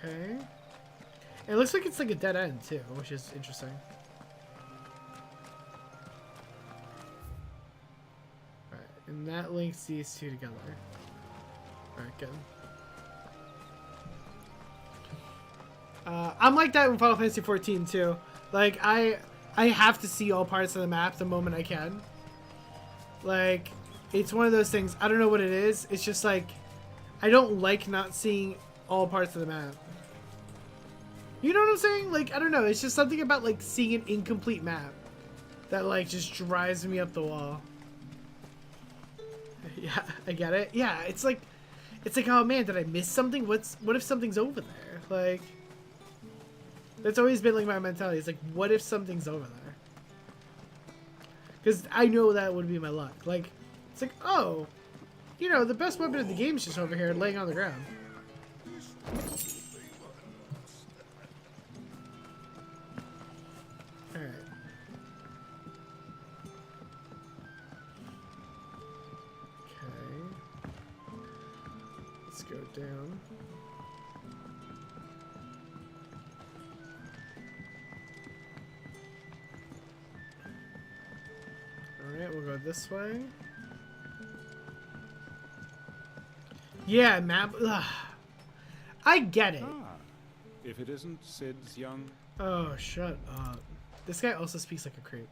Okay. It looks like it's like a dead end too, which is interesting. Alright, and that links these two together. Alright, good. I'm like that in Final Fantasy XIV too. Like, I have to see all parts of the map the moment I can. Like, it's one of those things, I don't know what it is, it's just like, I don't like not seeing all parts of the map. You know what I'm saying? Like, I don't know. It's just something about, like, seeing an incomplete map that, like, just drives me up the wall. Yeah, I get it. Yeah, it's like, oh man, did I miss something? What if something's over there? Like, that's always been, like, my mentality. It's like, what if something's over there? Because I know that would be my luck. Like, it's like, oh, you know, the best weapon in the game is just over here laying on the ground. Alright. Okay. Let's go down. Alright, we'll go this way. Yeah, map. Ugh. I get it. If it isn't Sid's young... Oh, shut up. This guy also speaks like a creep.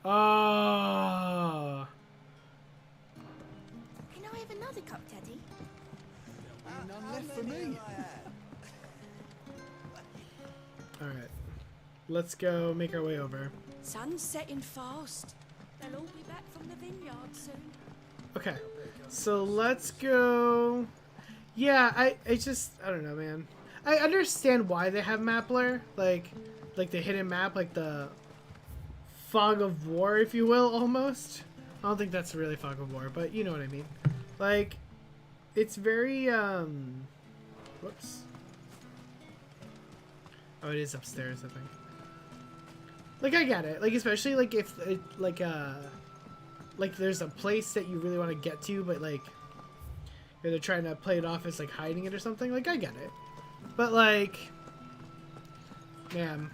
Oh. left for me. Alright. Let's go make our way over. Sun's setting fast. They'll all be back from the vineyard soon. Okay. So let's go. Yeah, I don't know, man. I understand why they have map blur. Like the hidden map, like the fog of war, if you will, almost. I don't think that's really fog of war, but you know what I mean. Like, it's very, whoops. Oh, it is upstairs, I think. Like, I get it. Like, especially, like, if, it, like, there's a place that you really want to get to, but, like, they're trying to play it off as, like, hiding it or something. Like, I get it. But, like, man.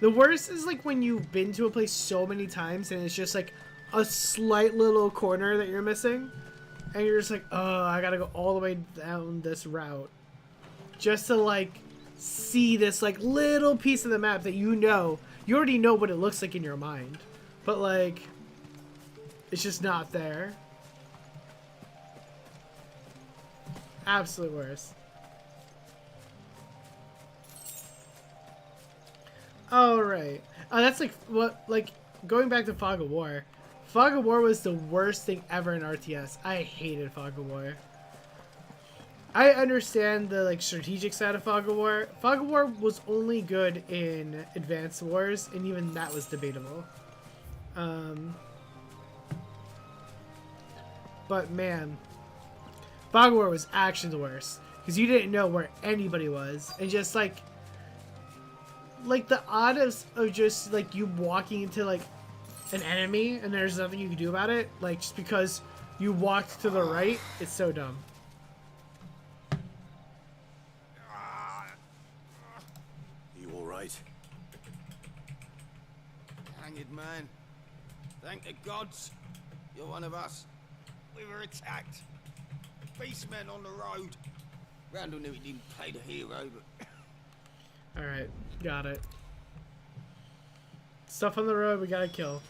The worst is, like, when you've been to a place so many times and it's just, like, a slight little corner that you're missing. And you're just like, oh, I gotta go all the way down this route. Just to, like, see this, like, little piece of the map that you know. You already know what it looks like in your mind. But, like, it's just not there. Absolute worst. Alright. That's like, what, like, going back to Fog of War. Fog of War was the worst thing ever in RTS. I hated Fog of War. I understand the, like, strategic side of Fog of War. Fog of War was only good in Advanced Wars, and even that was debatable. But, man, Fog of War was actually the worst. Because you didn't know where anybody was. And just, like the odds of just, like, you walking into, like, an enemy and there's nothing you can do about it, like, just because you walked to the right, it's so dumb. You alright? Hang it, man. Thank the gods. You're one of us. We were attacked. Beastmen on the road. Randall knew he didn't play the hero, but... Alright, got it. Stuff on the road we gotta kill.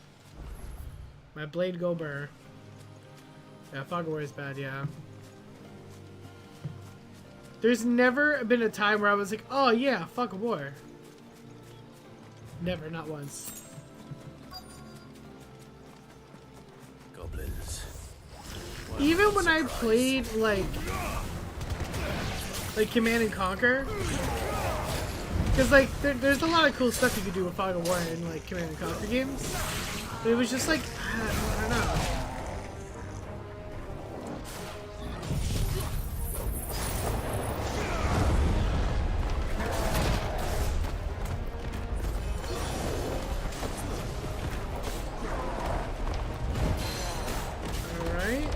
My blade go burr. Yeah, Fog of War is bad, yeah. There's never been a time where I was like, oh yeah, Fog of War. Never, not once. Goblins. Even when I played, like Command and Conquer, because, like, there's a lot of cool stuff you could do with Fog of War in, like, Command and Conquer games. But it was just, like, I don't know. Alright.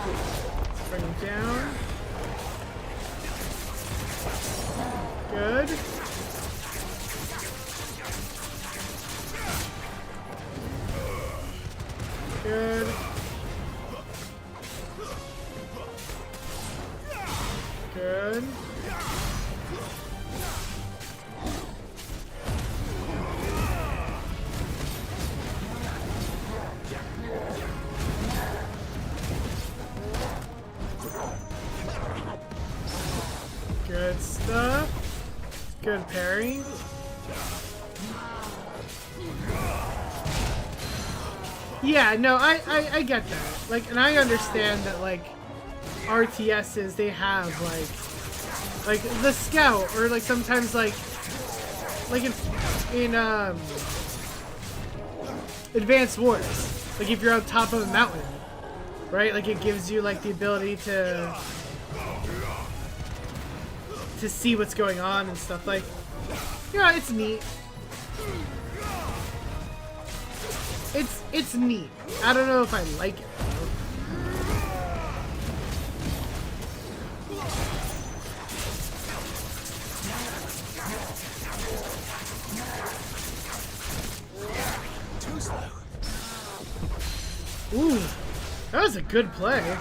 Let's bring him down. Good. Good. Good. Good stuff. Good parry. Yeah, no, I get that. Like, and I understand that, like, RTSs, they have, like the scout, or, like, sometimes, like in Advanced Wars, like, if you're on top of a mountain, right? Like, it gives you, like, the ability to see what's going on and stuff. Like, yeah, it's neat. It's neat. I don't know if I like it, Too slow. Ooh, that was a good play.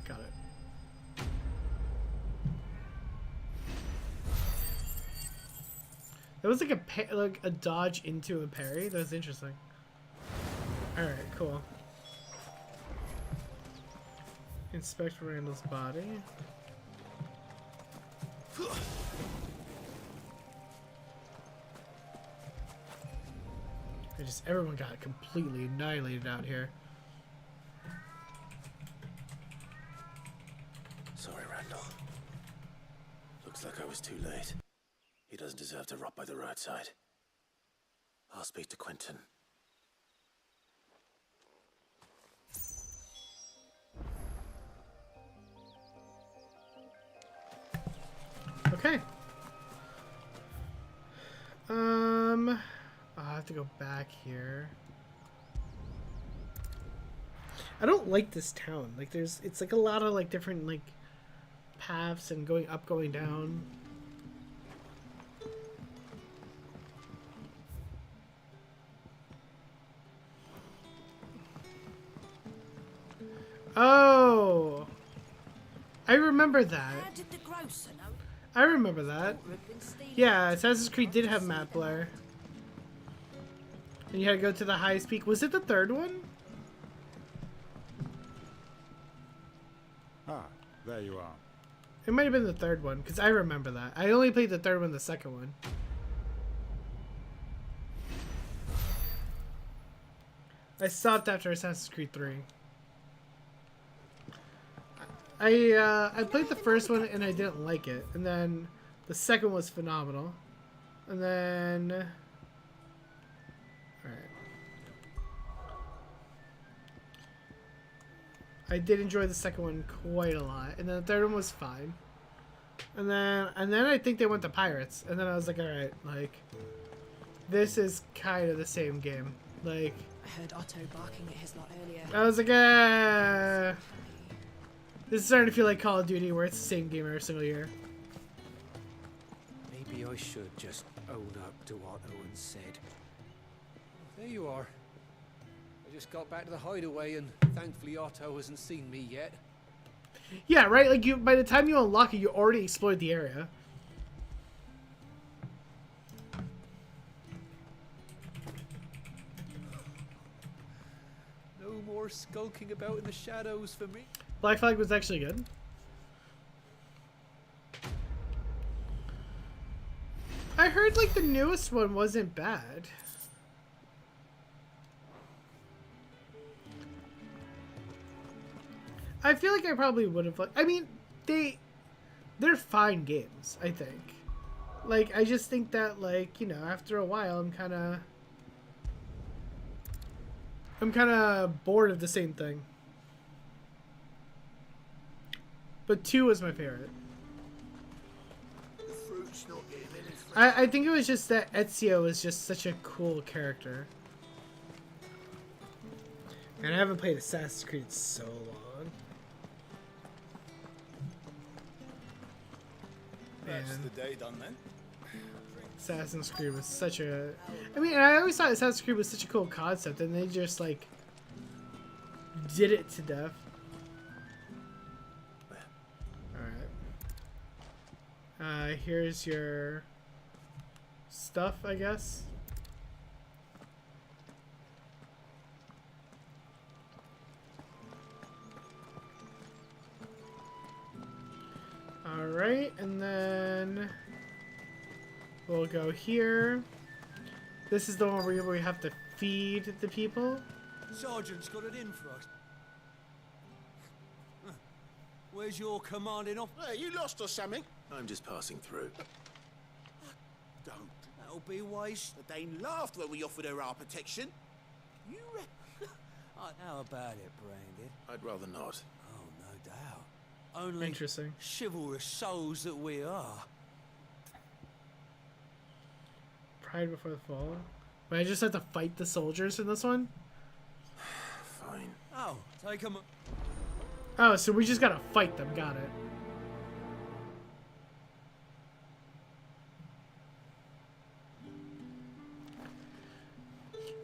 Got it. That was like a dodge into a parry. That was interesting. All right, cool. Inspect Randall's body. Everyone got completely annihilated out here. Sorry, Randall. Looks like I was too late. He doesn't deserve to rot by the roadside. I'll speak to Quentin. Okay. I'll have to go back here. I don't like this town. Like, it's like a lot of like different like paths and going up, going down. Oh, I remember that. I remember that. Yeah, Assassin's Creed did have map blur. And you had to go to the highest peak. Was it the third one? Ah, there you are. It might have been the third one, because I remember that. I only played the third one, the second one. I stopped after Assassin's Creed 3. I played the first one and I didn't like it, and then the second was phenomenal, and then I did enjoy the second one quite a lot, and then the third one was fine, and then I think they went to pirates, and then I was like, all right, like this is kind of the same game. Like, I heard Otto barking at his lot earlier. I was like, this is starting to feel like Call of Duty, where it's the same game every single year. Maybe I should just own up to what Owen said. There you are. I just got back to the hideaway, and thankfully Otto hasn't seen me yet. Yeah, right? Like, you, by the time you unlock it, you already explored the area. No more skulking about in the shadows for me. Black Flag was actually good. I heard, like, the newest one wasn't bad. I feel like I probably would have... I mean, they're fine games, I think. Like, I just think that, like, you know, after a while, I'm kind of bored of the same thing. But 2 was my favorite. The fruit's not getting any fresh. I think it was just that Ezio is just such a cool character. And I haven't played Assassin's Creed in so long. That's the day done then. Assassin's Creed was such a... I mean, I always thought Assassin's Creed was such a cool concept, and they just, like, did it to death. Alright. Here's your stuff, I guess. Alright, and then we'll go here. This is the one where we have to feed the people. Sergeant's got it in for us. Where's your commanding officer? Hey, you lost or something? I'm just passing through. Don't. That'll be wise. The Dane laughed when we offered her our protection. You how about it, Brandon? I'd rather not. Oh, no doubt. Only interesting. Chivalrous souls that we are. Pride before the fall. But I just have to fight the soldiers in this one? Fine. Oh, take them. Oh, so we just gotta fight them. Got it.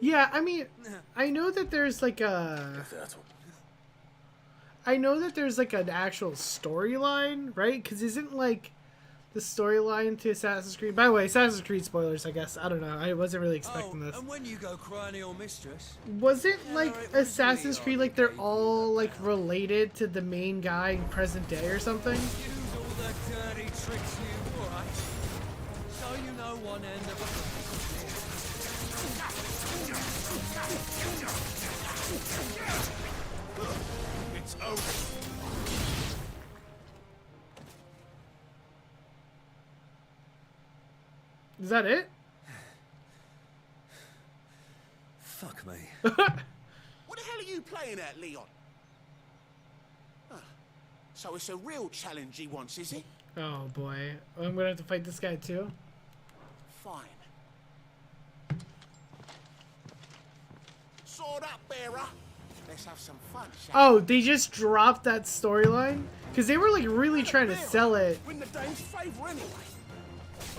Yeah, I mean, I know that there's like a... I know that there's like an actual storyline, right? Because isn't like the storyline to Assassin's Creed. By the way, Assassin's Creed spoilers, I guess. I don't know. I wasn't really expecting this. And when you go crying to your mistress, Was it like Assassin's Creed, like they're all like related to the main guy in present day or something? use all the dirty tricks you, alright? So you know one end of a... It's over. Is that it? Fuck me. What the hell are you playing at, Leon? Ah, so it's a real challenge he wants, is it? Oh boy. I'm gonna have to fight this guy too? Fine. Sword up, bearer. Let's have some fun, shall we? Oh, they just dropped that storyline? Because they were like really trying to sell it. Win the dame's favour anyway.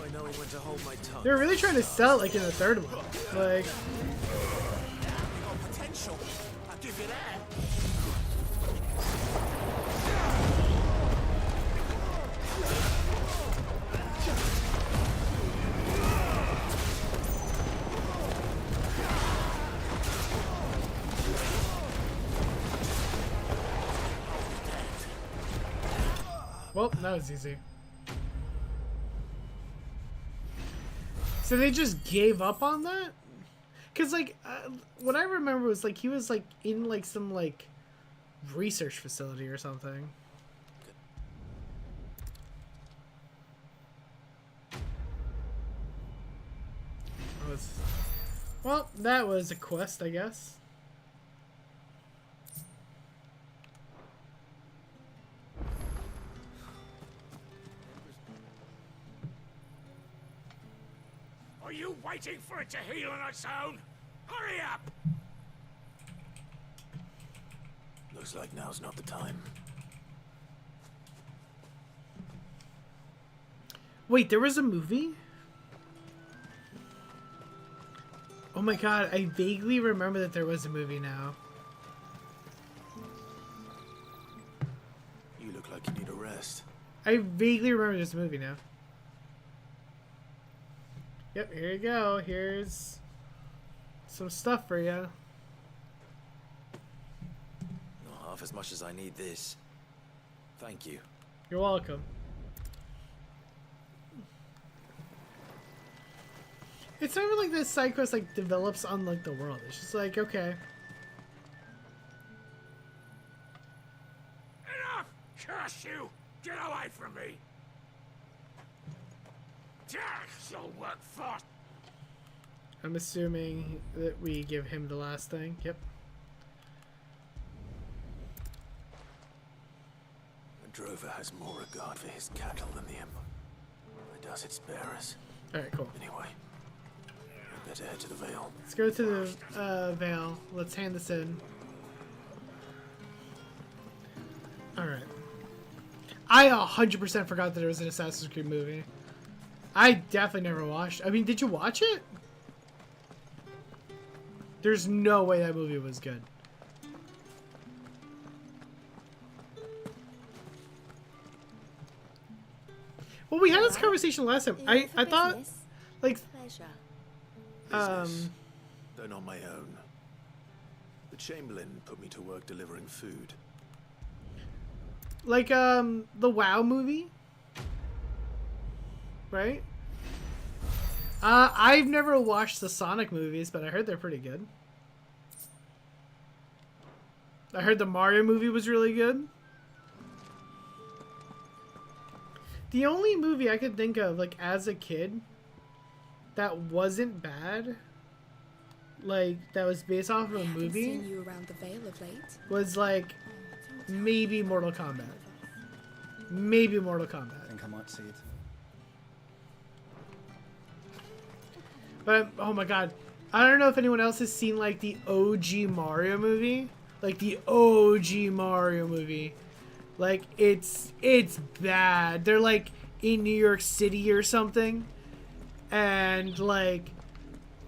I know he went to hold my tongue. They were really trying to sell it like in the third one. Like, You got potential. I'll give you that. well, that was easy. So they just gave up on that? Because, like, what I remember was, like, he was, like, in, like, some, like, research facility or something. Well, that was a quest, I guess. Are you waiting for it to heal on its own? Hurry up! Looks like now's not the time. Wait, there was a movie? Oh my god, I vaguely remember that there was a movie now. You look like you need a rest. I vaguely remember this movie now. Yep, here you go. Here's some stuff for you. Not half as much as I need this. Thank you. You're welcome. It's never like this side quest like develops on like the world. It's just like, okay. Enough! Curse you! Get away from me! You'll work fast. I'm assuming that we give him the last thing. Yep. The drover has more regard for his cattle than the Emperor. It does its bearers. Alright, cool. Anyway, we better head to the Vale. Let's go to the Vale. Let's hand this in. Alright. I 100% forgot that there was an Assassin's Creed movie. I definitely never watched. I mean, did you watch it? There's no way that movie was good. Well, we had this conversation last time. I thought, like, Business, though not my own. The Chamberlain put me to work delivering food. like, the WoW movie, right? I've never watched the Sonic movies, but I heard they're pretty good. I heard the Mario movie was really good. The only movie I could think of, like, as a kid, that wasn't bad, like, that was based off of a movie, Seen you around the Vale of late. was, like, maybe Mortal Kombat. Maybe Mortal Kombat. I think I might see it. But, oh my god, I don't know if anyone else has seen, like, the OG Mario movie. Like, the OG Mario movie. Like, it's bad. They're, like, in New York City or something. And, like,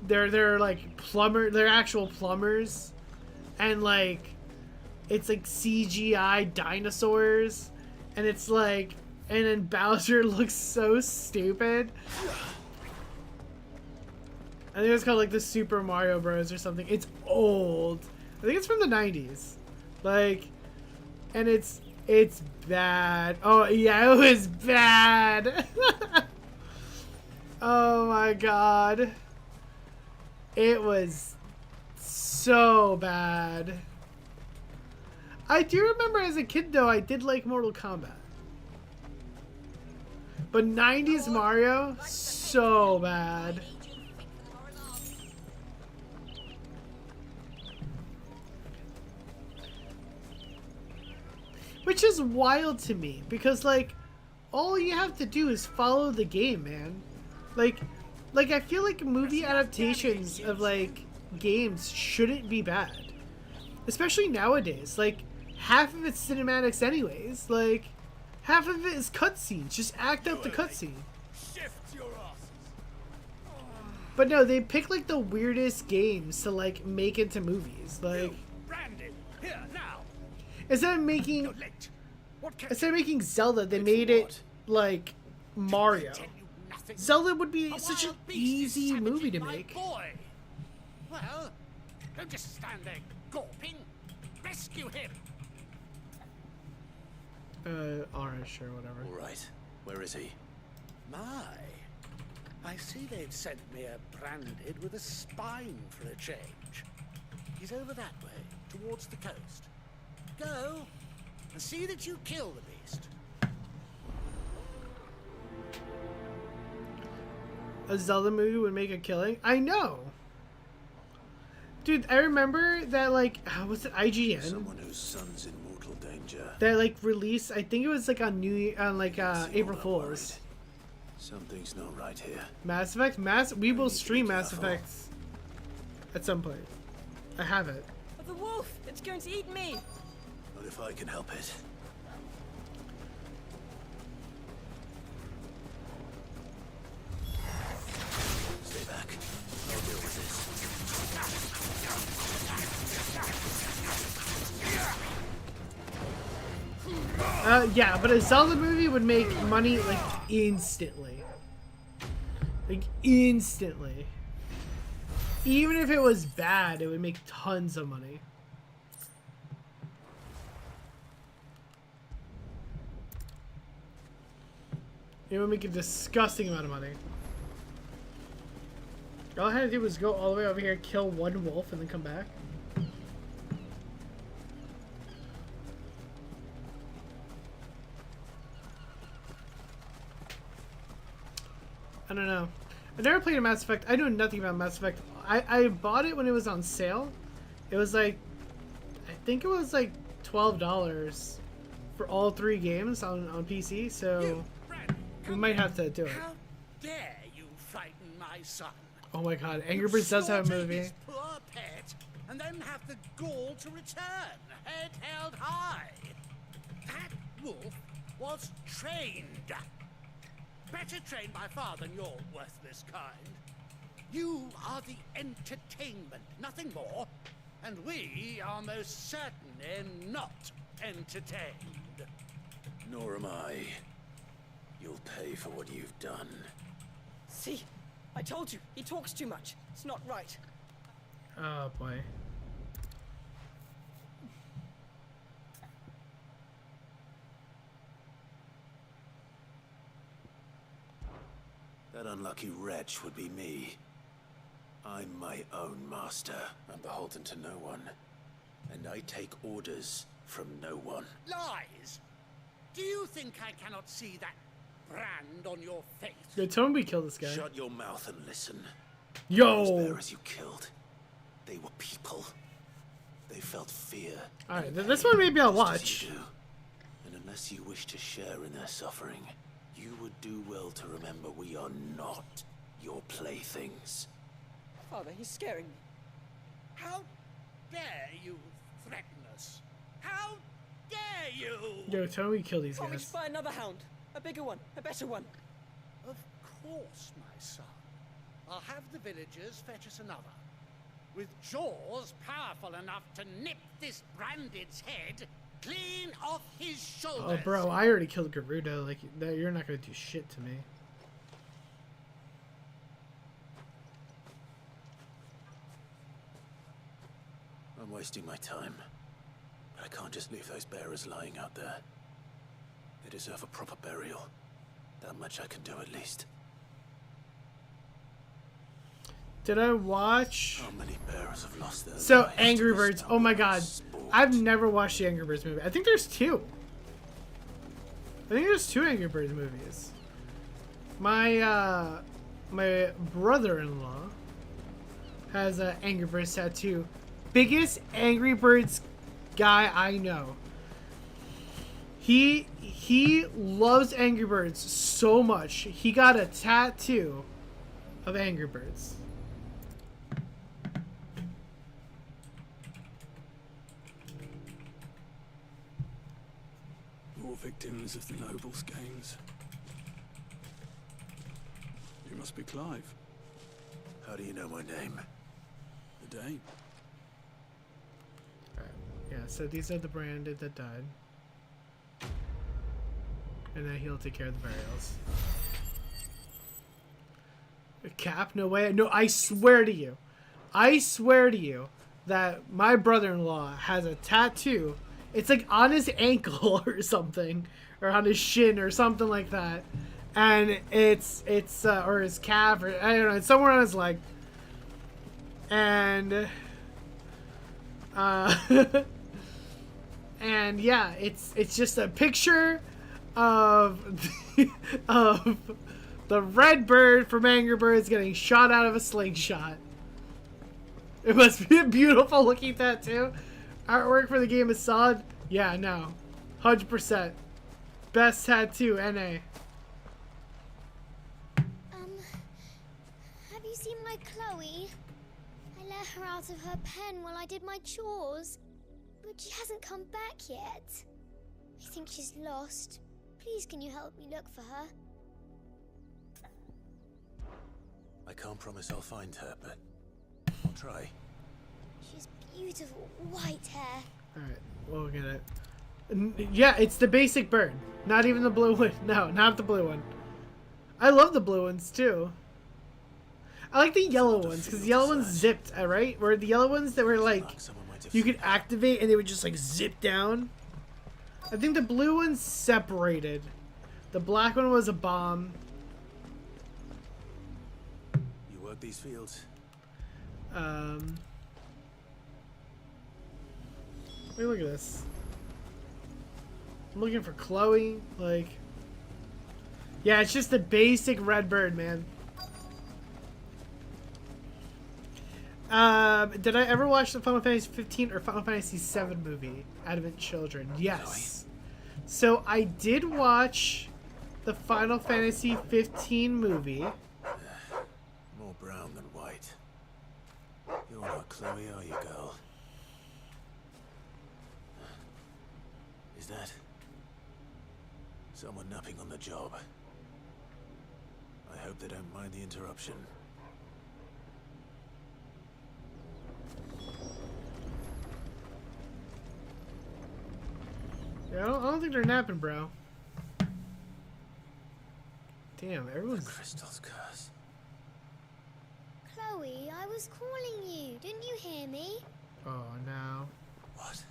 they're like, they're actual plumbers. And, like, it's, like, CGI dinosaurs. And it's, like, And then Bowser looks so stupid. I think it's called like the Super Mario Bros. Or something. It's old. I think it's from the 90s. Like, and it's bad. Oh yeah, it was bad. Oh my god. It was so bad. I do remember as a kid though, I did like Mortal Kombat. But 90s Mario, so bad. Which is wild to me, because like, all you have to do is follow the game, man. Like I feel like movie adaptations of like games shouldn't be bad. Especially nowadays. Like, half of it's cinematics anyways. Like, half of it is cutscenes. Just act out the cutscene. But no, they pick like the weirdest games to like make into movies. Like, instead of making Zelda, they made it like Mario. Zelda would be such an easy movie to make. Well, don't just stand there gawping. Rescue him. Alright, sure, whatever. All right. Where is he? My, I see they've sent me a branded with a spine for a change. He's over that way, towards the coast. Go and see that you kill the beast. A Zelda movie would make a killing? I know! Dude, I remember that, like, was it IGN? Someone whose son's in mortal danger. That, like, released, I think it was, like, on April Fool's. Something's not right here. Mass Effect? We will stream Mass Effect at some point. I have it. The wolf! It's going to eat me! What if I can help it? Stay back. I'll deal with this. Yeah, but a Zelda movie would make money, like, instantly. Like, instantly. Even if it was bad, it would make tons of money. It would make a disgusting amount of money. All I had to do was go all the way over here, kill one wolf, and then come back. I don't know. I've never played a Mass Effect. I know nothing about Mass Effect. I bought it when it was on sale. It was like, I think it was like $12 for all 3 games on PC, so we might have to do it. How dare you frighten my son? Oh my god, Angry Birds does have a movie. His poor pet, and then have the gall to return, head held high. That wolf was trained. Better trained by far than your worthless kind. You are the entertainment, nothing more. And we are most certainly not entertained. Nor am I. You'll pay for what you've done. See? I told you, he talks too much. It's not right. Oh boy. That unlucky wretch would be me. I'm my own master. I'm beholden to no one. And I take orders from no one. Lies! Do you think I cannot see that brand on your face? Yo, tell me we kill this guy. Shut your mouth and listen. Yo! Those bearers you killed, they were people. They felt fear. Alright, this one maybe I'll watch. And unless you wish to share in their suffering, you would do well to remember we are not your playthings. Father, he's scaring me. How dare you threaten us? How dare you? Yo, tell me we kill these Promise guys. by another hound. A bigger one. A better one. Of course, my son. I'll have the villagers fetch us another. With jaws powerful enough to nip this branded's head clean off his shoulders. Oh, bro, I already killed Garuda. Like, you're not gonna do shit to me. I'm wasting my time. But I can't just leave those bearers lying out there. They deserve a proper burial. That much I can do at least. Did I watch? How many bearers have lost their So, lives Angry to this Birds. Oh my god. I've never watched the Angry Birds movie. I think there's 2. I think there's 2 Angry Birds movies. My brother-in-law has an Angry Birds tattoo. Biggest Angry Birds guy I know. He loves Angry Birds so much. He got a tattoo of Angry Birds. More victims of the nobles' games. You must be Clive. How do you know my name? The Dane. Yeah, so these are the branded that died. And then he'll take care of the burials. A cap? No way. No, I swear to you. I swear to you that my brother-in-law has a tattoo. It's like on his ankle or something. Or on his shin or something like that. And it's or his calf, or I don't know, it's somewhere on his leg. And and yeah, it's just a picture of of the red bird from Angry Birds getting shot out of a slingshot. It must be a beautiful looking tattoo. Artwork for the game is solid. Yeah, no, 100%. Best tattoo, NA. Have you seen my Chloe? I let her out of her pen while I did my chores, but she hasn't come back yet. I think she's lost. Please, can you help me look for her? I can't promise I'll find her, but I'll try. She has beautiful white hair. Alright, we'll get it. Yeah, it's the basic bird. Not even the blue one. No, not the blue one. I love the blue ones too. I like the yellow ones, because the yellow ones zipped, right? Where the yellow ones that were like, you could activate and they would just like zip down. I think the blue ones separated. The black one was a bomb. You work these fields? Wait, look at this. I'm looking for Chloe, like... Yeah, it's just the basic red bird, man. Did I ever watch the Final Fantasy 15 or Final Fantasy 7 movie, Advent Children? Yes. So I did watch the Final Fantasy 15 movie. More brown than white. You're not Chloe, are you, girl? Is that someone napping on the job? I hope they don't mind the interruption. Yeah, I don't think they're napping, bro. Damn, everyone's... The crystal's curse. Chloe, I was calling you. Didn't you hear me? Oh, no. What?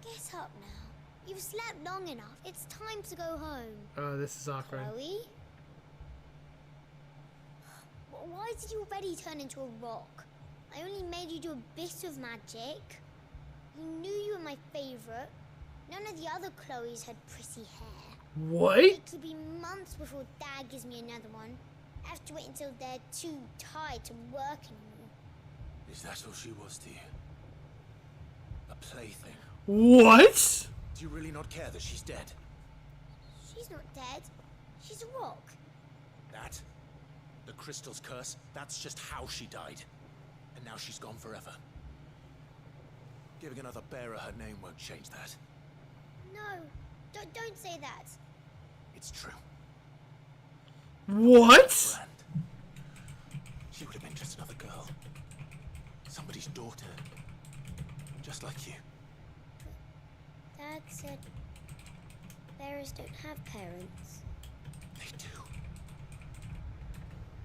Get up now. You've slept long enough. It's time to go home. Oh, this is awkward. Chloe? Why did you already turn into a rock? I only made you do a bit of magic. You knew you were my favorite. None of the other Chloes had pretty hair. What? It'll be months before Dad gives me another one. I have to wait until they're too tired to work anymore. Is that all she was to you? A plaything? What? Do you really not care that she's dead? She's not dead. She's a rock. That? The crystal's curse? That's just how she died. And now she's gone forever. Giving another bearer her name won't change that. No, don't say that. It's true. What? Friend. She would have been just another girl. Somebody's daughter. Just like you. Dad said bearers don't have parents. They do.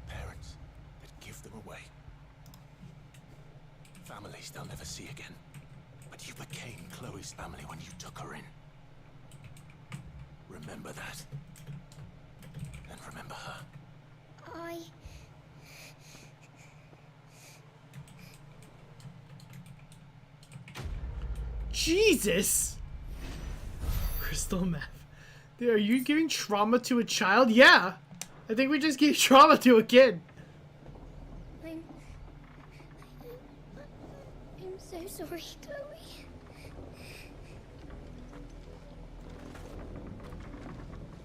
Parents that give them away. Families they'll never see again. But you became Chloe's family when you took her in. Remember that. And remember her. Jesus! Crystal meth. Dude, are you giving trauma to a child? Yeah! I think we just gave trauma to a kid. I'm so sorry,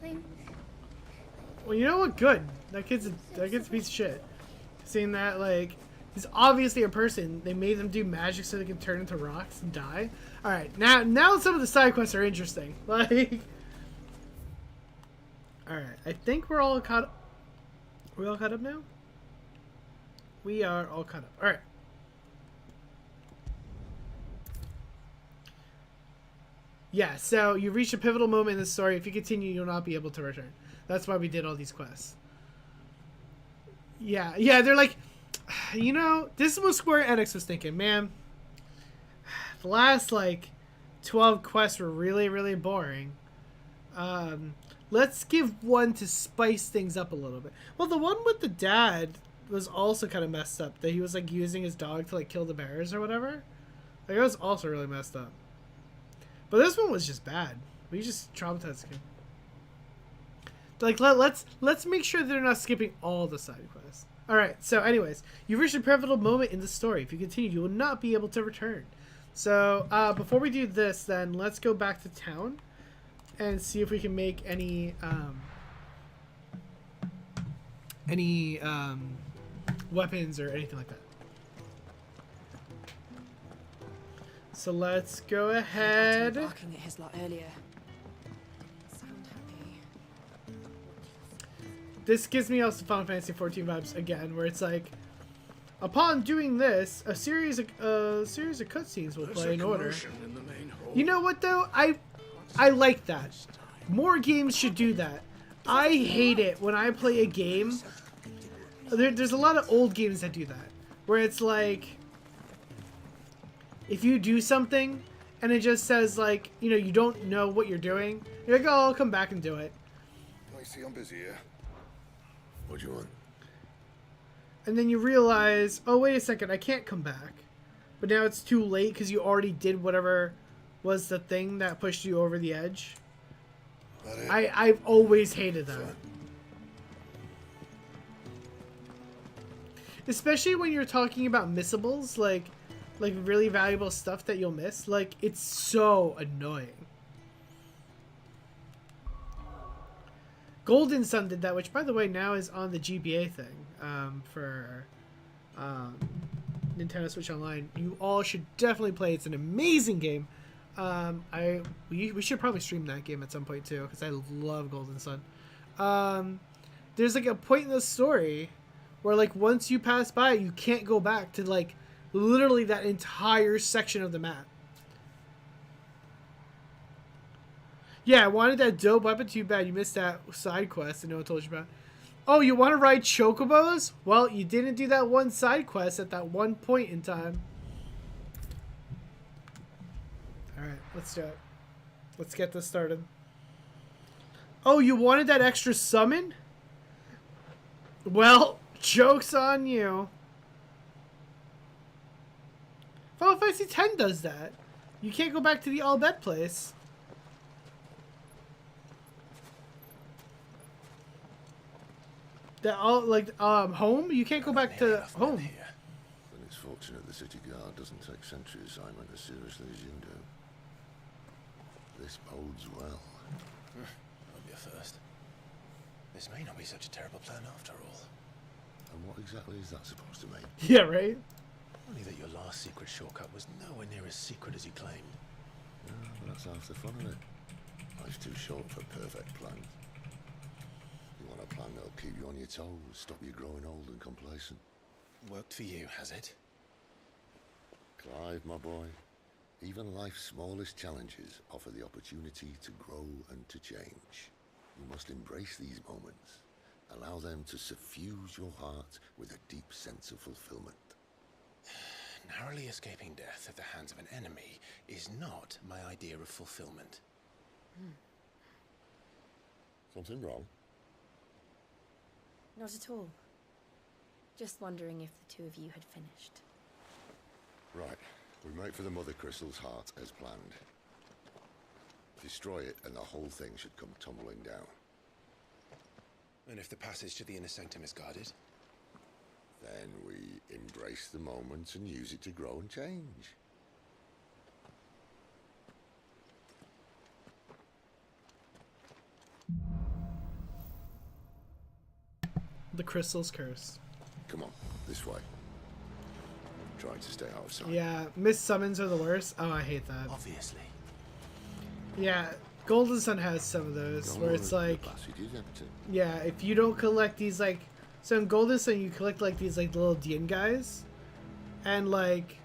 Chloe. Well, you know what? Good. That kid's a piece of shit. Seeing that, like, he's obviously a person. They made them do magic so they can turn into rocks and die. All right, now some of the side quests are interesting. Like, all right, I think we're all caught. We all caught up now. We are all caught up. All right. Yeah, so you reach a pivotal moment in the story. If you continue, you'll not be able to return. That's why we did all these quests. Yeah, they're like, you know, this is what Square Enix was thinking, man. The last, like, 12 quests were really, really boring. Let's give one to spice things up a little bit. Well, the one with the dad was also kind of messed up. That he was, like, using his dog to, like, kill the bears or whatever. Like, it was also really messed up. But this one was just bad. We just traumatized the kid. Like, let's make sure they're not skipping all the side quests. All right. So, anyways, you reached a pivotal moment in the story. If you continue, you will not be able to return. So, before we do this, then let's go back to town and see if we can make any weapons or anything like that. So let's go ahead. Barking at his lot earlier. Sound happy. This gives me also Final Fantasy 14 vibes again, where it's like, upon doing this, a series of cutscenes will play in order. You know what though? I like that. More games should do that. I hate it when I play a game. There's a lot of old games that do that, where it's like, if you do something and it just says, like, you know, you don't know what you're doing, you're like, oh, I'll come back and do it. I see I'm busy here. What do you want? And then you realize, oh, wait a second, I can't come back. But now it's too late because you already did whatever was the thing that pushed you over the edge. I've always hated that. Especially when you're talking about missables, like really valuable stuff that you'll miss. Like, it's so annoying. Golden Sun did that, which, by the way, now is on the GBA thing for Nintendo Switch Online. You all should definitely play. It's an amazing game. We should probably stream that game at some point too, because I love Golden Sun. There's like a point in the story where, like, once you pass by, you can't go back to, like, literally that entire section of the map. Yeah, I wanted that dope weapon. Too bad you missed that side quest that no one told you about. Oh, you want to ride chocobos? Well, you didn't do that one side quest at that one point in time. Alright, let's do it. Let's get this started. Oh, you wanted that extra summon? Well, joke's on you. Final Fantasy X does that. You can't go back to the All Bed place. Home? You can't go back to home. Then it's fortunate the city guard doesn't take sentry assignment as seriously as you do. This bodes well. I'll be a first. This may not be such a terrible plan after all. And what exactly is that supposed to mean? Yeah, right? Only that your last secret shortcut was nowhere near as secret as you claimed. Yeah, well, that's half the fun of it. Life's too short for perfect plans. You want a plan that'll keep you on your toes, stop you growing old and complacent. Worked for you, has it? Clive, my boy. Even life's smallest challenges offer the opportunity to grow and to change. You must embrace these moments. Allow them to suffuse your heart with a deep sense of fulfillment. Narrowly escaping death at the hands of an enemy is not my idea of fulfillment. Something wrong? Not at all. Just wondering if the two of you had finished. Right. We make for the Mother Crystal's heart as planned. Destroy it and the whole thing should come tumbling down. And if the passage to the inner sanctum is guarded? Then we embrace the moment and use it to grow and change. The crystal's curse. Come on, this way. Trying to stay out of sight. Yeah, miss summons are the worst. Oh, I hate that. Obviously. Yeah, Golden Sun has some of those where it's like, yeah, if you don't collect these like, so in Golden Sun you collect like these like little Dien guys, and like,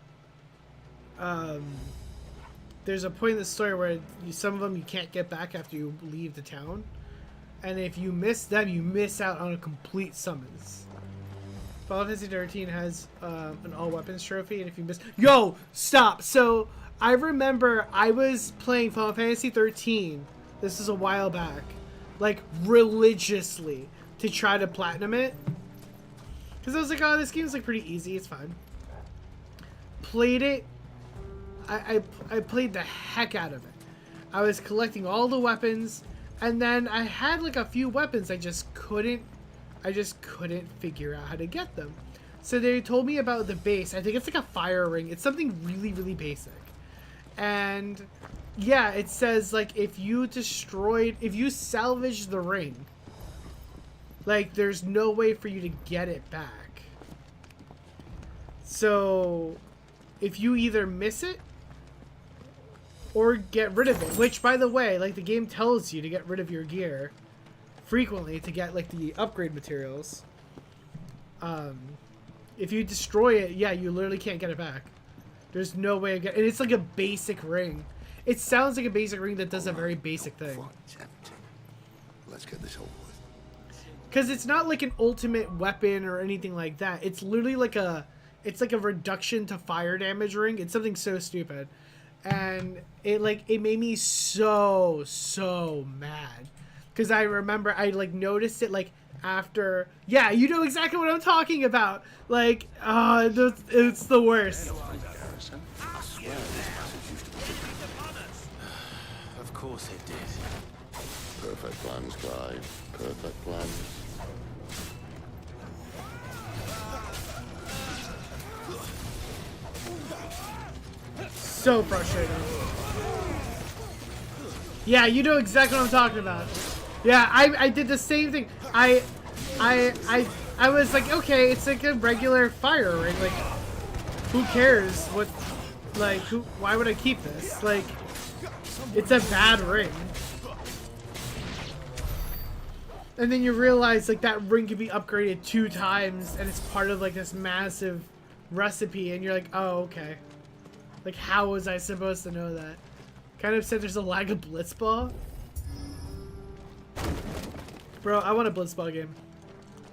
there's a point in the story where some of them you can't get back after you leave the town, and if you miss them, you miss out on a complete summons. Final Fantasy 13 has an all weapons trophy, and if you miss, yo, stop. So I remember I was playing Final Fantasy 13. This is a while back, like religiously to try to platinum it, because I was like, oh, this game's like pretty easy. It's fine. Played it. I played the heck out of it. I was collecting all the weapons, and then I had like a few weapons I just couldn't figure out how to get them. So they told me about the base. I think it's like a fire ring. It's something really, really basic. And yeah, it says like if you salvage the ring, like there's no way for you to get it back. So if you either miss it or get rid of it, which by the way, like the game tells you to get rid of your gear frequently to get like the upgrade materials. If you destroy it, yeah, you literally can't get it back. There's no way of getting, and it's like a basic ring. It sounds like a basic ring that does a very basic thing. Let's get this over with. Because it's not like an ultimate weapon or anything like that. It's literally like it's like a reduction to fire damage ring. It's something so stupid. And it made me so mad. Because I remember I like noticed it like after, yeah, you know exactly what I'm talking about. Like, it's the worst. Of course it did. Perfect plans, Clive. Perfect plans. So frustrating. Yeah, you know exactly what I'm talking about. Yeah, I did the same thing. I was like, okay, it's like a regular fire ring. Like, who cares? What, like, why would I keep this? Like, it's a bad ring. And then you realize, like, that ring can be upgraded 2 times, and it's part of, like, this massive recipe, and you're like, oh, okay. Like, how was I supposed to know that? Kind of said there's a lag of Blitzball. Bro, I want a Blitzball game.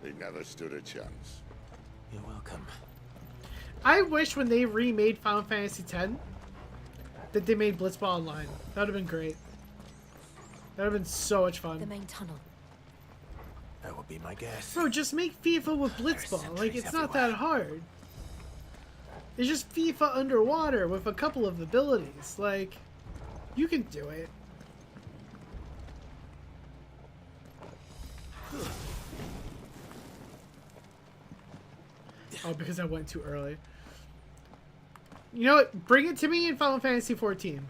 He never stood a chance. You're welcome. I wish when they remade Final Fantasy X that they made Blitzball online. That would have been great. That would have been so much fun. The main tunnel. That would be my guess. Bro, just make FIFA with Blitzball. Like, it's not that hard. It's just FIFA underwater with a couple of abilities. Like, you can do it. Oh, because I went too early. You know what? Bring it to me in Final Fantasy XIV.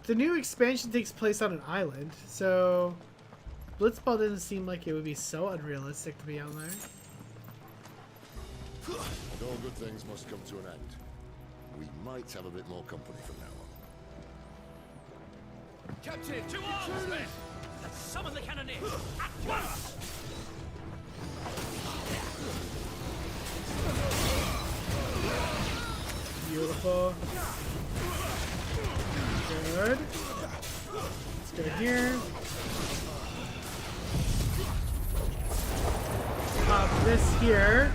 The new expansion takes place on an island, so Blitzball doesn't seem like it would be so unrealistic to be on there. And all good things must come to an end. We might have a bit more company from now on. Captain, to arms, men! Let's summon the cannoneer at once! Beautiful. Good. Let's go here. Pop this here.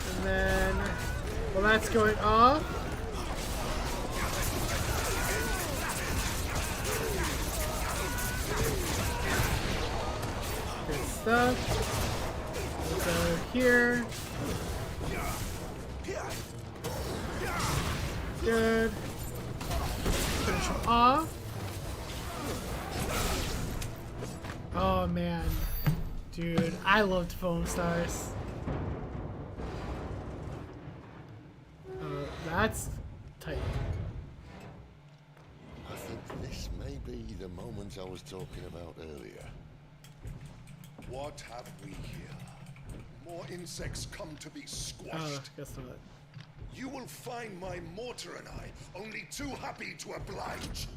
And then, well, that's going off. Good stuff. We'll go here. Good. Finish him off. Oh man. Dude, I loved Foam Stars. That's tight. I think this may be the moment I was talking about earlier. What have we here? More insects come to be squashed. Guess not. You will find my mortar and I only too happy to oblige.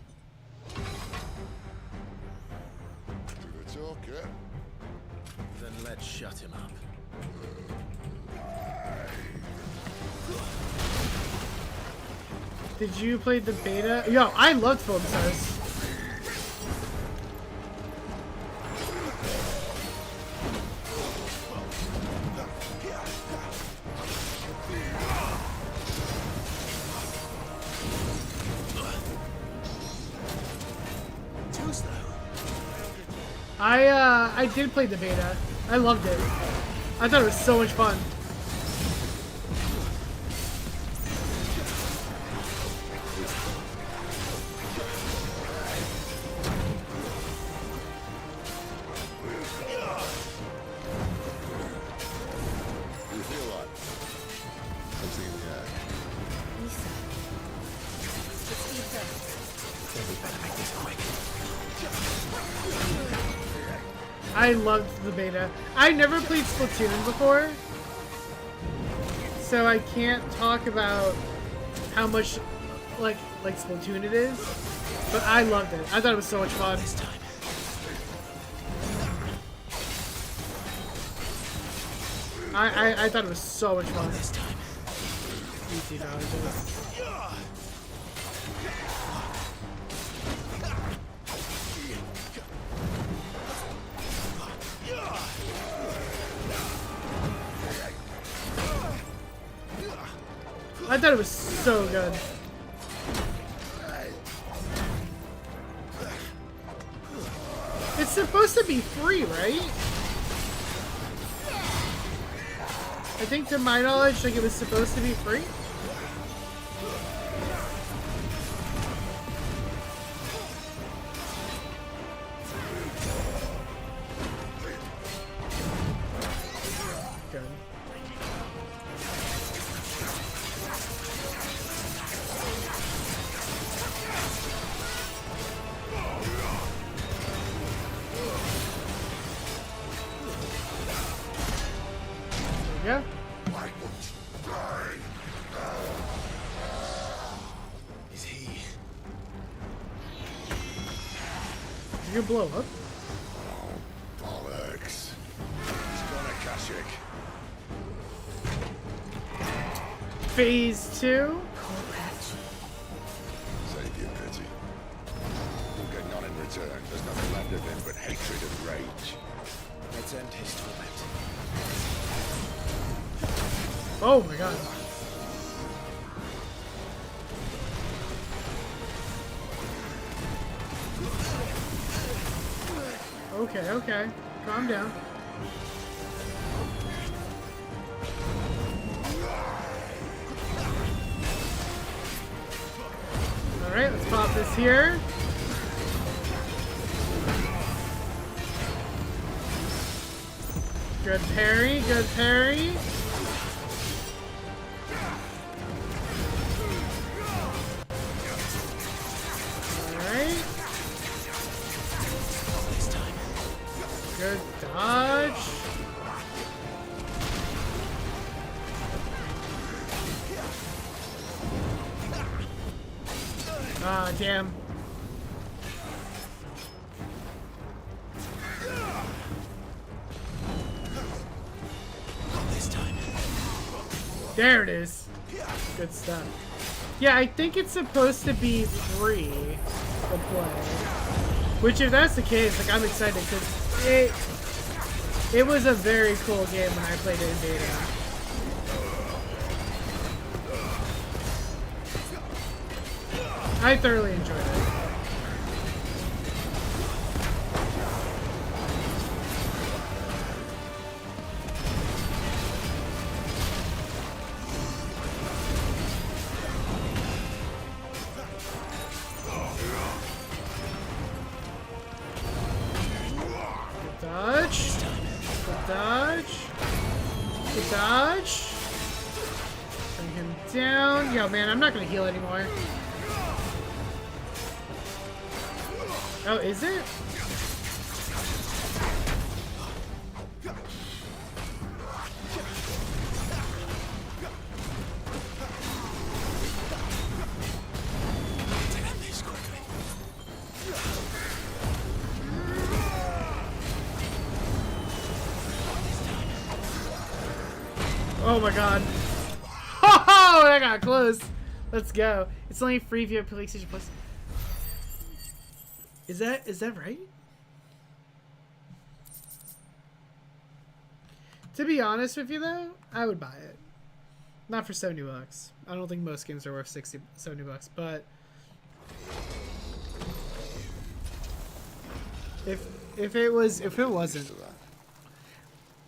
To the talker. Then let's shut him up. Did you play the beta? Yo, I loved Foam Stars. Too slow. I did play the beta. I loved it. I thought it was so much fun. You feel like something in the air. We better make this quick. I loved the beta. I never played Splatoon before, so I can't talk about how much like Splatoon it is, but I loved it. I thought it was so much fun. This time. I thought it was so much fun. This time. Easy dodges. I thought it was so good. It's supposed to be free, right? I think to my knowledge, like it was supposed to be free. Good. Yeah. Is he? You blow up. Bollocks. He's gonna Kashyyyk. Phase 2. Save your pity. We'll get none in return. There's nothing left of him but hatred and rage. Let's end his torment. Oh my god. Okay, okay. Calm down. Alright, let's pop this here. Good parry, good parry. Alright. Good dodge. Ah, damn. This time. There it is. Good stuff. Yeah, I think it's supposed to be free to play. Which, if that's the case, like, I'm excited because it was a very cool game when I played it in beta. I thoroughly enjoyed it. Dodge. Dodge. Dodge. Bring him down. Yo, man, I'm not gonna heal anymore. Oh, is it? Oh my god. Oh, that got close. Let's go. It's only free via PlayStation Plus. Is that right? To be honest with you though, I would buy it. Not for $70. I don't think most games are worth $70, but if it wasn't.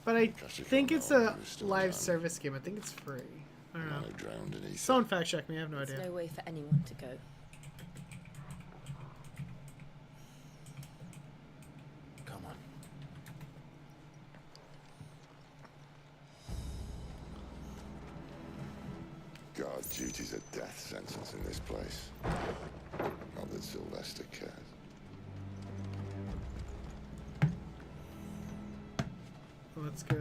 But I think it's a live service game. I think it's free. I don't know. Someone fact check me. I have no idea. There's no way for anyone to go. Come on. Guard duty's a death sentence in this place. Not that Sylvester cares. Let's go.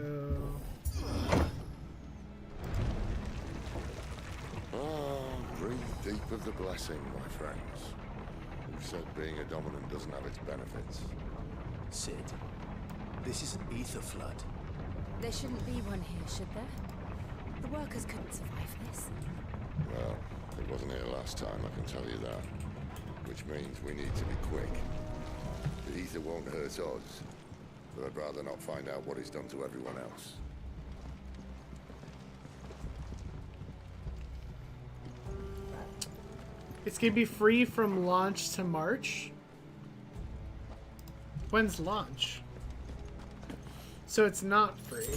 Breathe deep of the blessing, my friends. Who said being a dominant doesn't have its benefits? Sid, this is an ether flood. There shouldn't be one here, should there? The workers couldn't survive this. Well, it wasn't here last time, I can tell you that. Which means we need to be quick. The ether won't hurt us, but I'd rather not find out what it's done to everyone else. It's gonna be free from launch to March. When's launch? So it's not free.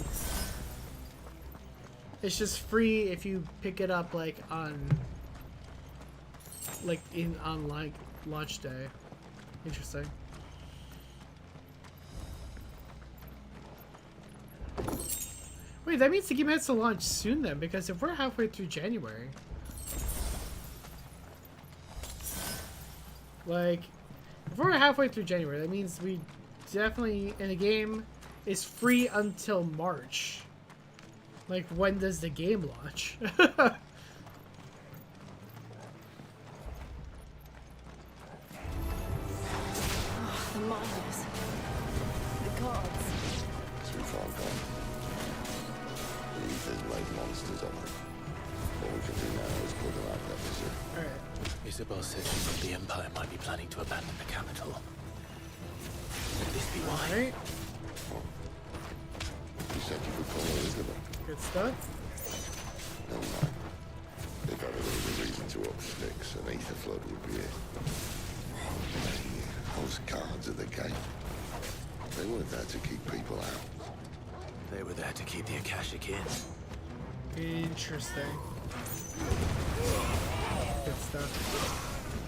It's just free if you pick it up like on launch day. Interesting. Wait, that means the game has to launch soon then, because if we're halfway through January, like, if we're halfway through January, that means we definitely, and the game is free until March. Like, when does the game launch? Oh, the miners. The gods. Too far gone. The ether's made monsters of them. All we can do now is put them out that misery. Alright. Isabel said she thought the Empire might be planning to abandon the capital. Could this be why? Alright. You said you could call her Isabel. Good stuff. Never mind. If ever there was a reason to up sticks, an ether flood would be it. Those guards at the gate. They weren't there to keep people out. They were there to keep the Akashic in. Interesting. Good stuff.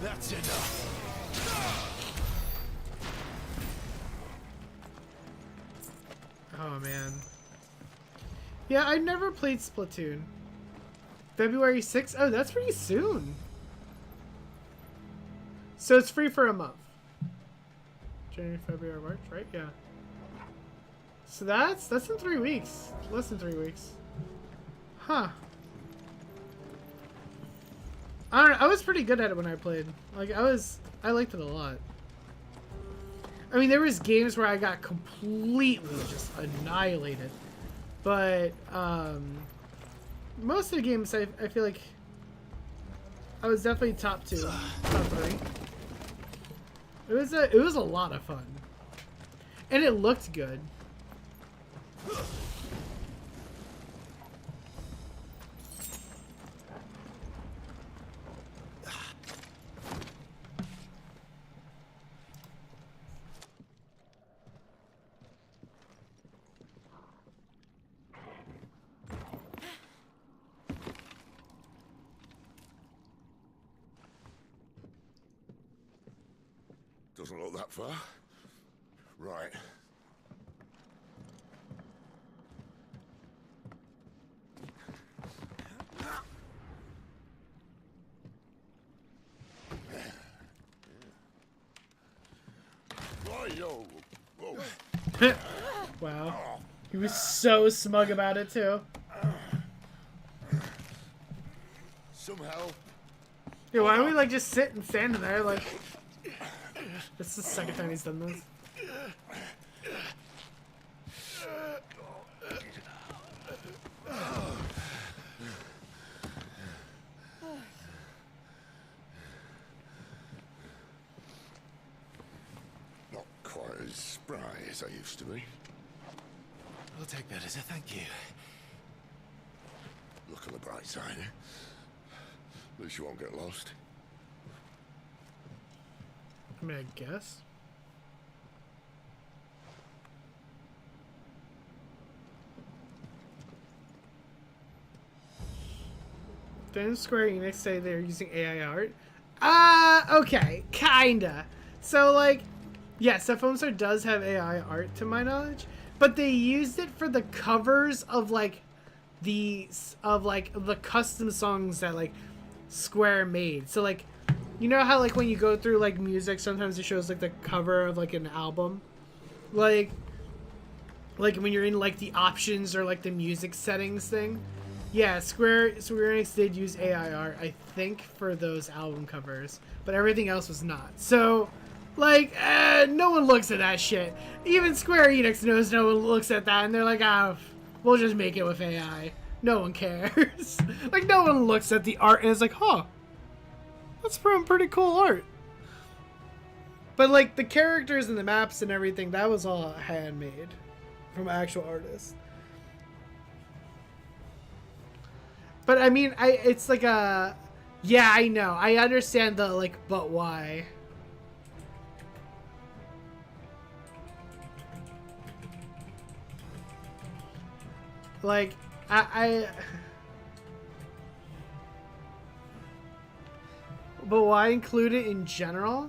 That's enough. Oh man. Yeah, I never played Splatoon. February 6th? Oh, that's pretty soon. So it's free for a month. January, February, March, right? Yeah. So that's in 3 weeks. Less than 3 weeks. Huh. I don't know, I was pretty good at it when I played. Like, I liked it a lot. I mean, there was games where I got completely just annihilated. But, most of the games, I feel like I was definitely top 2, top 3. It was a lot of fun, and it looked good. Doesn't look that far. Right. Whoa. Wow. He was so smug about it too. Somehow. Yeah, why don't we like just sit and stand in there like? This is the second time he's done this. Not quite as spry as I used to be. I'll take that as a thank you. Look on the bright side, eh? At least you won't get lost. I mean, I guess. Didn't Square Enix say they're using AI art? Okay, kinda. So, like, yes, that Foam Star does have AI art, to my knowledge, but they used it for the covers of, like, the custom songs that, like, Square made. So, like, you know how, like, when you go through, like, music, sometimes it shows, like, the cover of, like, an album? Like when you're in, like, the options or, like, the music settings thing? Yeah, Square Enix did use AI art, I think, for those album covers. But everything else was not. So, like, no one looks at that shit. Even Square Enix knows no one looks at that, and they're like, ah, we'll just make it with AI. No one cares. Like, no one looks at the art and is like, huh. That's pretty cool art. But, like, the characters and the maps and everything, that was all handmade from actual artists. But, I mean, it's like a... Yeah, I know. I understand the, like, but why. Like, But why include it in general?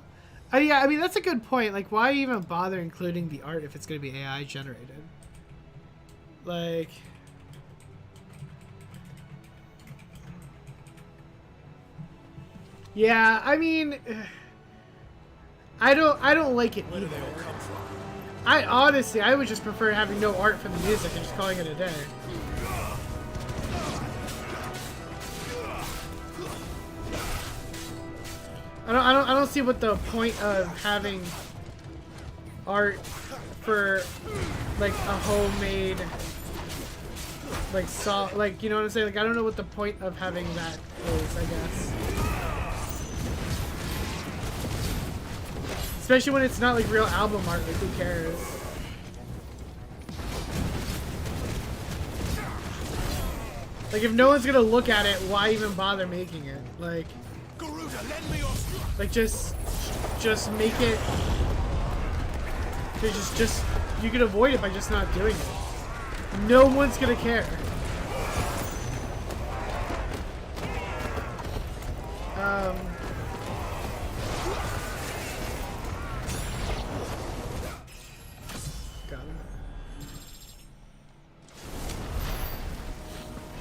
Yeah, I mean, that's a good point. Like, why even bother including the art if it's going to be AI generated? Like... Yeah, I mean... I don't like it either. I honestly, I would just prefer having no art for the music and just calling it a day. I don't see what the point of having art for like a homemade like you know what I'm saying? Like, I don't know what the point of having that is, I guess. Especially when it's not like real album art, like who cares? Like, if no one's gonna look at it, why even bother making it? Like, just make it. Just you can avoid it by just not doing it. No one's gonna care.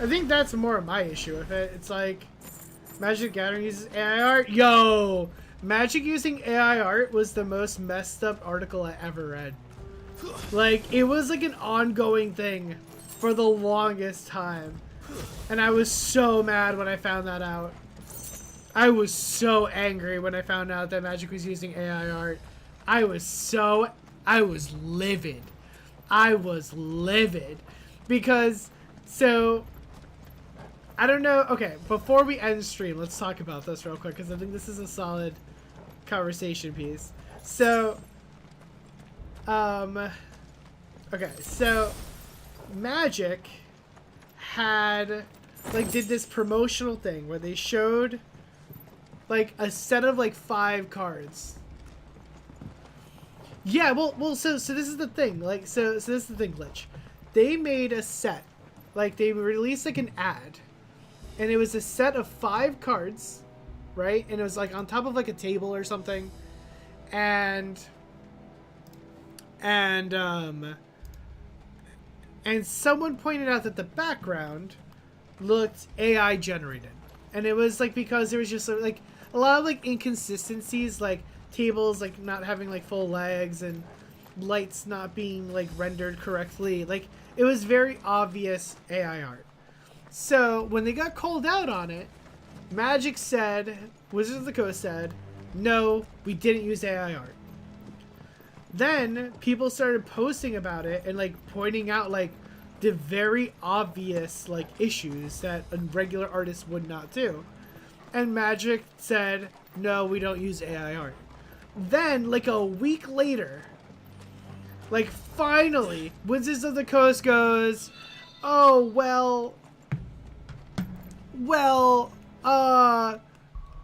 I think that's more of my issue with it. It's like, Magic the Gathering uses AI art. Yo! Magic using AI art was the most messed up article I ever read. Like, it was like an ongoing thing for the longest time. And I was so mad when I found that out. I was so angry when I found out that Magic was using AI art. I was livid. I was livid. Because, so... I don't know. Okay, before we end stream, let's talk about this real quick because I think this is a solid conversation piece. So, okay, so Magic had did this promotional thing where they showed like a set of like 5 cards. Yeah, well, so this is the thing. Like, so this is the thing, Glitch. They made a set, like they released like an ad, and it was a set of 5 cards, right? And it was like on top of like a table or something, and someone pointed out that the background looked AI generated, and it was like because there was just like a lot of like inconsistencies, like tables like not having like full legs and lights not being like rendered correctly. Like it was very obvious AI art. So when they got called out on it, Magic said, Wizards of the Coast said, no, we didn't use AI art. Then people started posting about it and like pointing out like the very obvious like issues that a regular artist would not do. And Magic said, no, we don't use AI art. Then, like a week later, like finally, Wizards of the Coast goes, oh,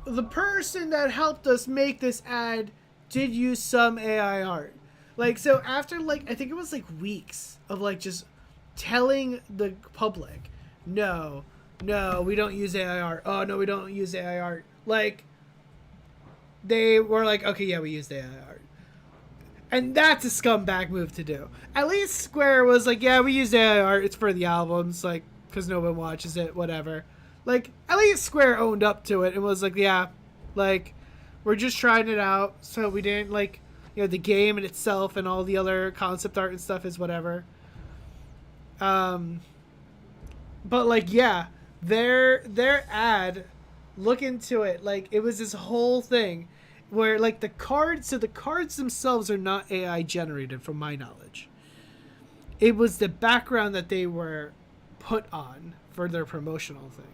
the person that helped us make this ad did use some AI art. Like, so after like, I think it was like weeks of like just telling the public, no, we don't use AI art. Oh, no, we don't use AI art. Like, they were like, okay, yeah, we used AI art. And that's a scumbag move to do. At least Square was like, yeah, we used AI art. It's for the albums, like, because no one watches it, whatever. Like, at least Square owned up to it and was like, yeah, like, we're just trying it out. So we didn't, like, you know, the game in itself and all the other concept art and stuff is whatever. But, like, yeah, their ad, look into it. Like, it was this whole thing where, like, the cards themselves are not AI generated from my knowledge. It was the background that they were put on for their promotional thing.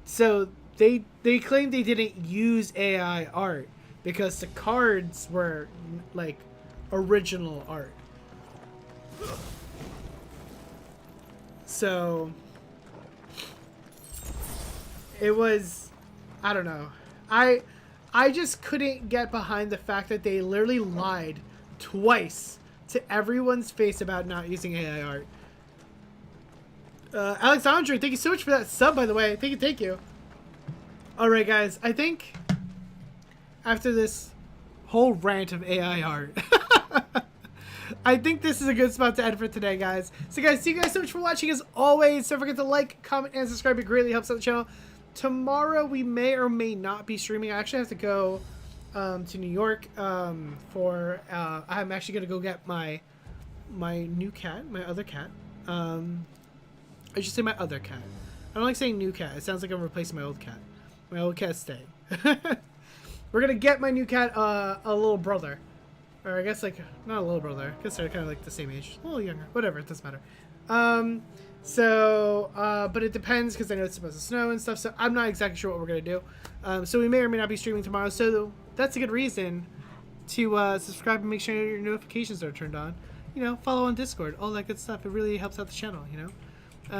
So they claimed they didn't use AI art because the cards were like original art. So it was, I don't know. I just couldn't get behind the fact that they literally lied twice to everyone's face about not using AI art. Alexandre, thank you so much for that sub, by the way. Thank you. Alright, guys. I think after this whole rant of AI art, I think this is a good spot to end for today, guys. So, guys, thank you guys so much for watching. As always, don't forget to like, comment, and subscribe. It greatly helps out the channel. Tomorrow, we may or may not be streaming. I actually have to go to New York for... I'm actually going to go get my new cat, my other cat. I should say my other cat. I don't like saying new cat. It sounds like I'm replacing my old cat. My old cat's staying. We're going to get my new cat a little brother. Or I guess, like, not a little brother. I guess they're kind of, like, the same age. A little younger. Whatever. It doesn't matter. But it depends because I know it's supposed to snow and stuff. So I'm not exactly sure what we're going to do. So we may or may not be streaming tomorrow. So that's a good reason to subscribe and make sure your notifications are turned on. You know, follow on Discord. All that good stuff. It really helps out the channel, you know.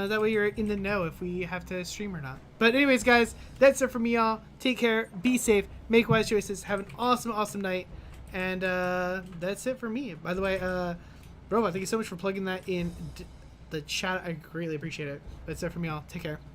That way you're in the know if we have to stream or not. But anyways, guys, that's it for me, y'all. Take care. Be safe. Make wise choices. Have an awesome, awesome night. And that's it for me. By the way, Robot, thank you so much for plugging that in the chat. I greatly appreciate it. That's it from y'all. Take care.